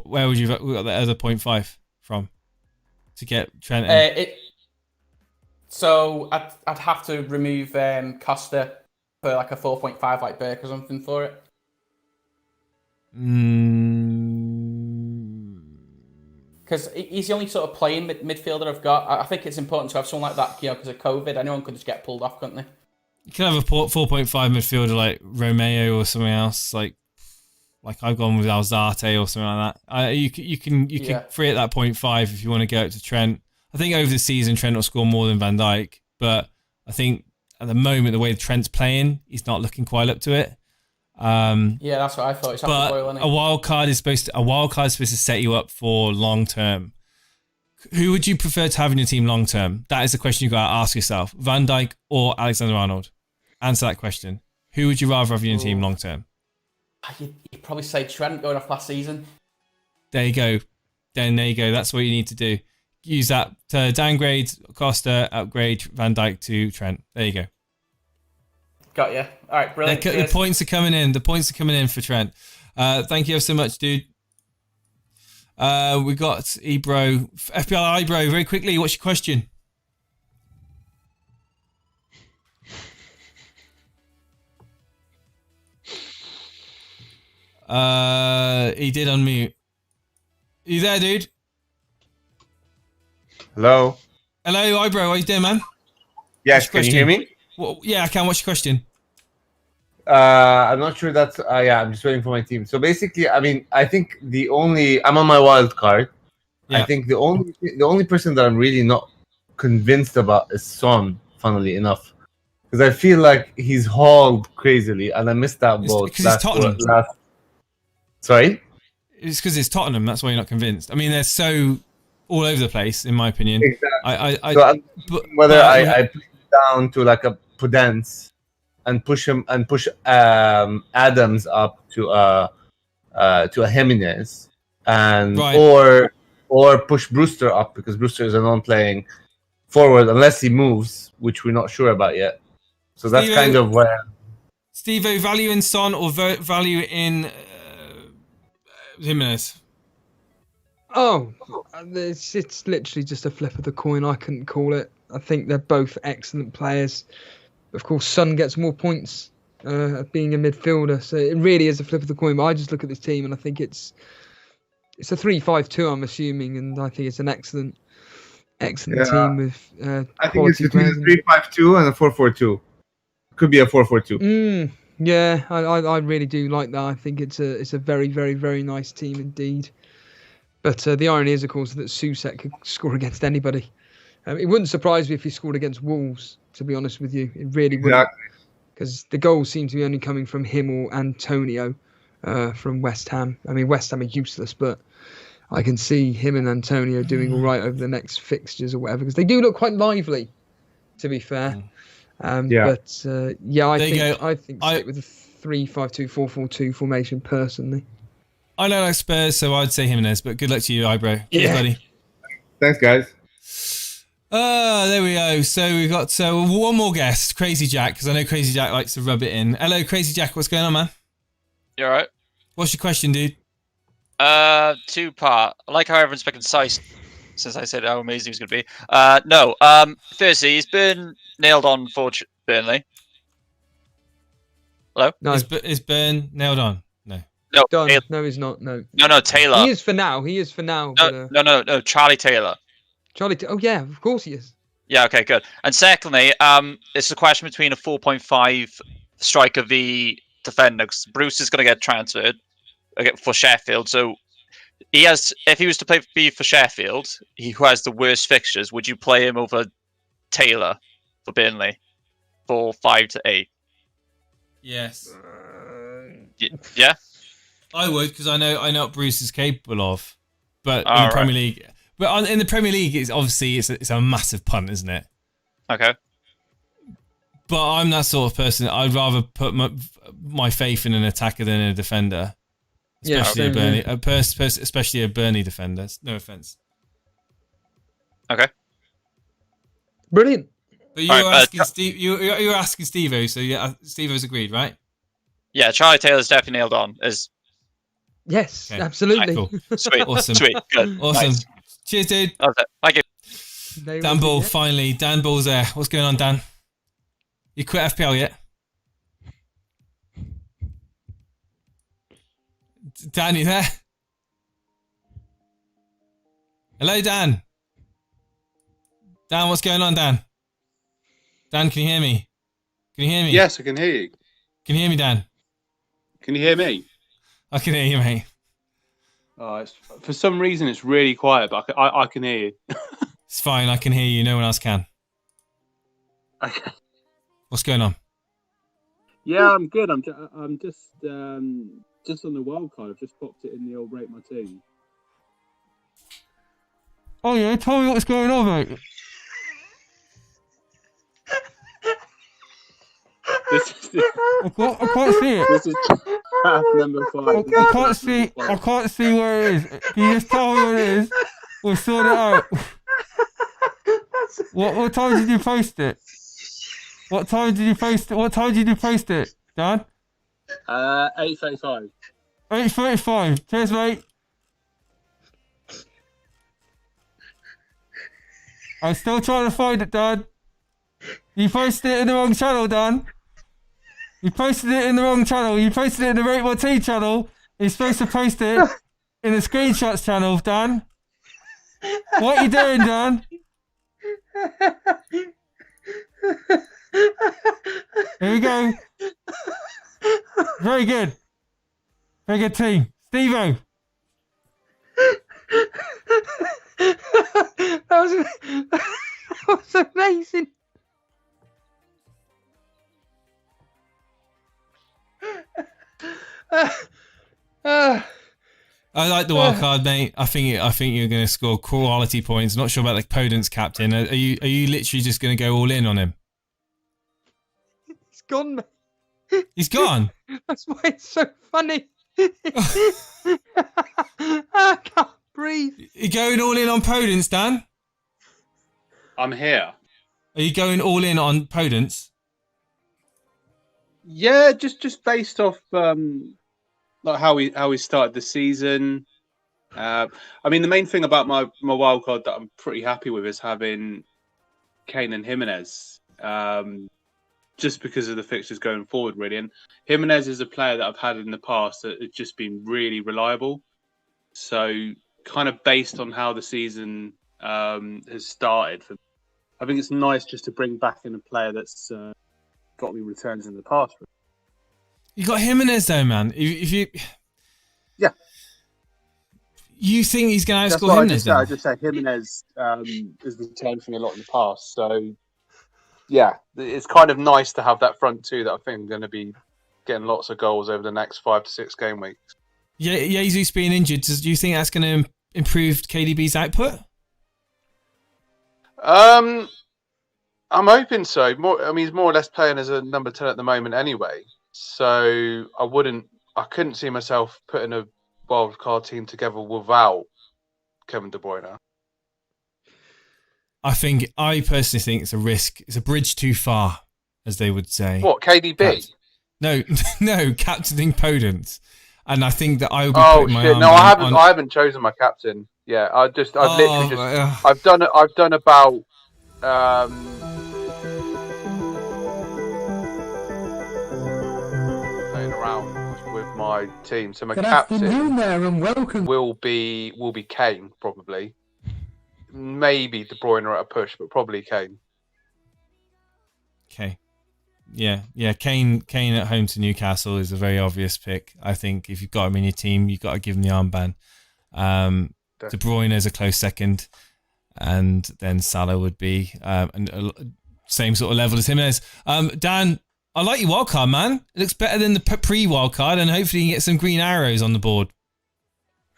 Where would you have got that other 0.5 from to get Trent in? So I'd have to remove Costa for like a 4.5 like Burke or something for it. Because he's the only sort of playing midfielder I've got. I think it's important to have someone like that, because of COVID. Anyone could just get pulled off, couldn't they? You can have a 4.5 midfielder like Romeo or something else, like I've gone with Alzate or something like that. You can free at that 0.5 if you want to go up to Trent. I think over the season Trent will score more than Van Dijk, but I think at the moment the way Trent's playing, he's not looking quite up to it. Yeah, that's what I thought. It's but boil, a wild card is supposed to set you up for long term. Who would you prefer to have in your team long term? That is the question you've got to ask yourself. Van Dijk or Alexander-Arnold? Answer that question. Who would you rather have in your team long term? You'd probably say Trent going off last season. There you go. Then there you go. That's what you need to do. Use that to downgrade Costa, upgrade Van Dijk to Trent. There you go. Got you. All right, brilliant. The points are coming in. The points are coming in for Trent. Thank you so much, dude. We got Ebro, FPL Ebro. Very quickly, what's your question? He did unmute. Are you there, dude? Hello. Hello, Ibro. How you doing, man? Yes, can you hear me? Well, yeah, I can. What's your question? I'm not sure that's. Yeah, I'm just waiting for my team. So basically, I mean, I think I'm on my wild card. Yeah. I think the only person that I'm really not convinced about is Son. Funnily enough, because I feel like he's hauled crazily, and I missed that boat. Because it's Tottenham. Sorry. It's because it's Tottenham. That's why you're not convinced. I mean, they're so all over the place, in my opinion. Exactly. I put him down to like a Prudence and push Adams up to a Jimenez, and or push Brewster up, because Brewster is a non-playing forward unless he moves, which we're not sure about yet. So that's kind of where. Steve-O, value in Son or value in Jimenez? Oh, it's literally just a flip of the coin. I couldn't call it. I think they're both excellent players. Of course, Son gets more points being a midfielder, so it really is a flip of the coin. But I just look at this team and I think it's a 3-5-2, I'm assuming, and I think it's an excellent team with I think it's between a 3-5-2 and a 4-4-2. Could be a 4-4-2. Yeah, I really do like that. I think it's a very, very, very nice team indeed. But the irony is, of course, that Soucek could score against anybody. It wouldn't surprise me if he scored against Wolves, to be honest with you. It really wouldn't. Because the goals seem to be only coming from him or Antonio from West Ham. I mean, West Ham are useless, but I can see him and Antonio doing all right over the next fixtures or whatever, because they do look quite lively, to be fair. I think stick with the 3-5-2, 4-4-2 formation personally. I don't like Spurs, so I'd say Jimenez, but good luck to you, Ibro. Cheers, buddy. Thanks, guys. There we go. So we've got one more guest, Crazy Jack, because I know Crazy Jack likes to rub it in. Hello, Crazy Jack. What's going on, man? You alright? What's your question, dude? Two-part. I like how everyone's picking Sice since I said how amazing he was going to be. No. Firstly, he's been nailed on for Burnley. Hello? No. Is Burn nailed on? No. No, Done. Taylor. No, he's not. No. No, Taylor. He is for now. No, Charlie Taylor. Oh yeah, of course he is. Yeah, okay, good. And secondly, it's a question between a 4.5 striker v defender, because Bruce is going to get transferred for Sheffield. So he has, if he was to play for Sheffield, who has the worst fixtures, would you play him over Taylor for Burnley for 5 to 8? Yes. Yeah. I would, because I know what Bruce is capable of, but in All the Premier right. League, in the Premier League, it's obviously it's a massive punt, isn't it? Okay. But I'm that sort of person. I'd rather put my faith in an attacker than a defender, especially a Burnley, especially a Burnley defender. No offense. Okay. Brilliant. But you were asking Steve. You were asking Steve-O, so yeah, Steve-O's agreed, right? Yeah, Charlie Taylor's definitely nailed on. Yes, Okay. absolutely. Cool. Sweet. Awesome. Sweet. Good. Awesome. Nice. Cheers, dude. Thank you. Dan Ball, finally. Dan Ball's there. What's going on, Dan? You quit FPL yet? Dan, you there? Hello, Dan. Dan, what's going on, Dan? Dan, can you hear me? Can you hear me? Yes, I can hear you. Can you hear me, Dan? Can you hear me? I can hear you, mate. For some reason, it's really quiet, but I can hear you. It's fine. I can hear you. No one else can. Okay. What's going on? Yeah, I'm good. I'm just on the wild card. I've just popped it in the old rate my team. Oh yeah, tell me what's going on, mate. I can't see it. This is path number 5. I can't see where it is. Can you just tell me what it is? We'll sort it out. What time did you post it? What time did you post it, Dan? 8:35. 8:35. Cheers, mate. I'm still trying to find it, Dan. You posted it in the wrong channel, Dan. You posted it in the wrong channel. You posted it in the Rate My Team channel. You're supposed to post it in the screenshots channel, Dan. What are you doing, Dan? Here we go. Very good. Very good team. Steve-O. That was amazing. I like the wild card, mate. I think you're going to score quality points. Not sure about the Podence captain. Are you literally just going to go all in on him? He's gone, mate. He's gone. That's why it's so funny. I can't breathe. You going all in on Podence, Dan? I'm here. Are you going all in on Podence? Yeah, just based off like how we started the season. I mean, the main thing about my wild card that I'm pretty happy with is having Kane and Jimenez. Just because of the fixtures going forward, really. And Jimenez is a player that I've had in the past that has just been really reliable. So, kind of based on how the season has started, I think it's nice just to bring back in a player that's got me returns in the past. You got Jimenez though, man. If you, yeah, you think he's going to outscore Jimenez? I just said Jimenez has returned for me a lot in the past. So, yeah, it's kind of nice to have that front two that I think are going to be getting lots of goals over the next 5 to 6 game weeks. Yeah, Jesus being injured. Do you think that's going to improve KDB's output? I'm hoping so. He's more or less playing as a number 10 at the moment anyway. So I couldn't see myself putting a wild card team together without Kevin De Bruyne. I personally think it's a risk. It's a bridge too far, as they would say. What, KDB? No, captaining Podence. and I think that I will be Oh putting my shit! armband No, on. I haven't chosen my captain. Yeah, I've literally just, ugh. I've done about playing around with my team. So my captain there and welcome. will be Kane probably, maybe De Bruyne at a push, but probably Kane. Okay. Yeah. Kane at home to Newcastle is a very obvious pick. I think if you've got him in your team, you've got to give him the armband. De Bruyne is a close second, and then Salah would be same sort of level as Jimenez. Dan, I like your wildcard, man. It looks better than the pre-wildcard, and hopefully you can get some green arrows on the board.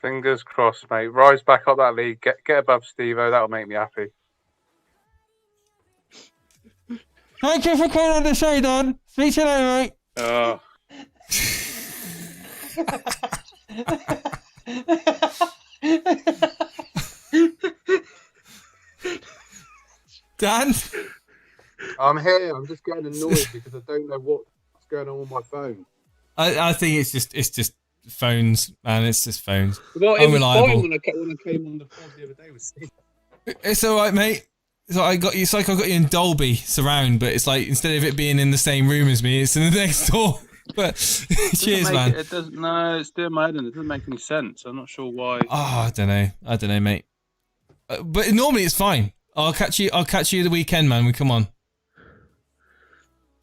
Fingers crossed, mate. Rise back up that league. Get above Steve-O. That'll make me happy. Thank you for coming on the show, Dan. Speak to you later, mate. Dan? I'm here. I'm just getting annoyed because I don't know what's going on with my phone. I think it's just phones, man. It's just phones. Well, it was Unreliable. fine when I came on the pod the other day with Steve. It's all right, mate. It's like I got you in Dolby surround, but it's like instead of it being in the same room as me, it's in the next door. But cheers, man. It doesn't. No, it's doing my head in. It doesn't make any sense. I'm not sure why. Oh, I don't know, mate. But normally it's fine. I'll catch you the weekend, man. We come on.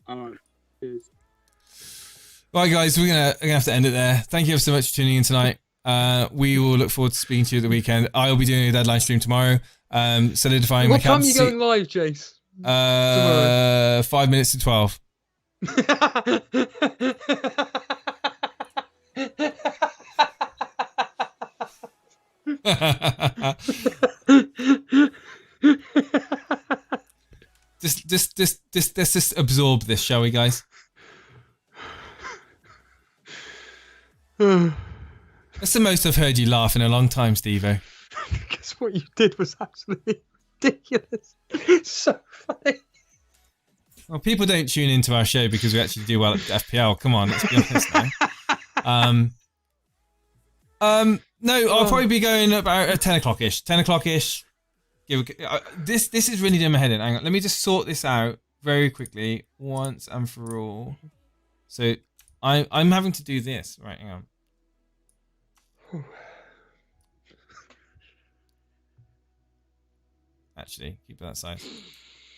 All right. Cheers. Right, guys, we're gonna have to end it there. Thank you so much for tuning in tonight. We will look forward to speaking to you at the weekend. I'll be doing a deadline stream tomorrow. Solidifying my What time are you captaincy. going live, Jace? 5 minutes to 12. Let's just absorb this, shall we, guys? That's the most I've heard you laugh in a long time, Steve-O. Because what you did was absolutely ridiculous. So funny. Well, people don't tune into our show because we actually do well at FPL. Come on, let's be honest now. No, I'll probably be going about at 10 o'clock-ish. 10 o'clock-ish. This is really doing my head in. Hang on, let me just sort this out very quickly once and for all. So I'm having to do this. Right, hang on. Actually, keep that side.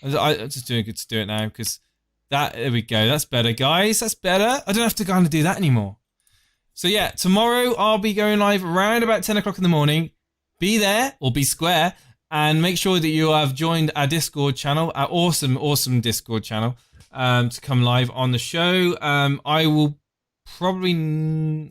I'm just doing good to do it now because there we go. That's better, guys. That's better. I don't have to kind of do that anymore. So yeah, tomorrow I'll be going live around about 10 o'clock in the morning. Be there or be square and make sure that you have joined our Discord channel, our awesome Discord channel, to come live on the show. I will probably,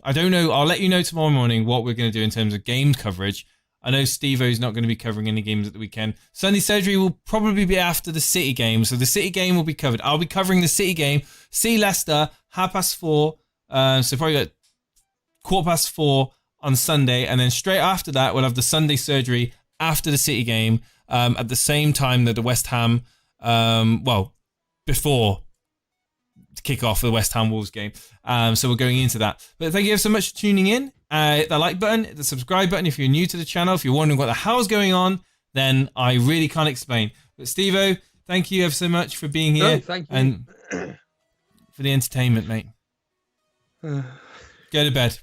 I don't know. I'll let you know tomorrow morning what we're going to do in terms of game coverage. I know Steve-O's not going to be covering any games at the weekend. Sunday surgery will probably be after the City game. So the City game will be covered. I'll be covering the City game. See Leicester, 4:30. So probably at 4:15 on Sunday. And then straight after that, we'll have the Sunday surgery after the City game at the same time that the West Ham, before the kick-off of the West Ham Wolves game. So we're going into that. But thank you so much for tuning in. The like button, the subscribe button if you're new to the channel. If you're wondering what the hell's going on, then I really can't explain. But Steve-O, thank you ever so much for being here. No, thank you. And for the entertainment, mate. Go to bed.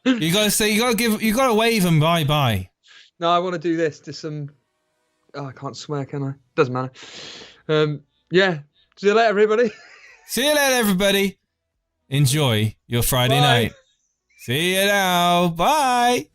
You gotta wave and bye-bye. No, I want to do this to some... Oh, I can't swear, can I? Doesn't matter. Yeah. See you later, everybody. See you later, everybody. Enjoy your Friday Bye. night. See you now. Bye.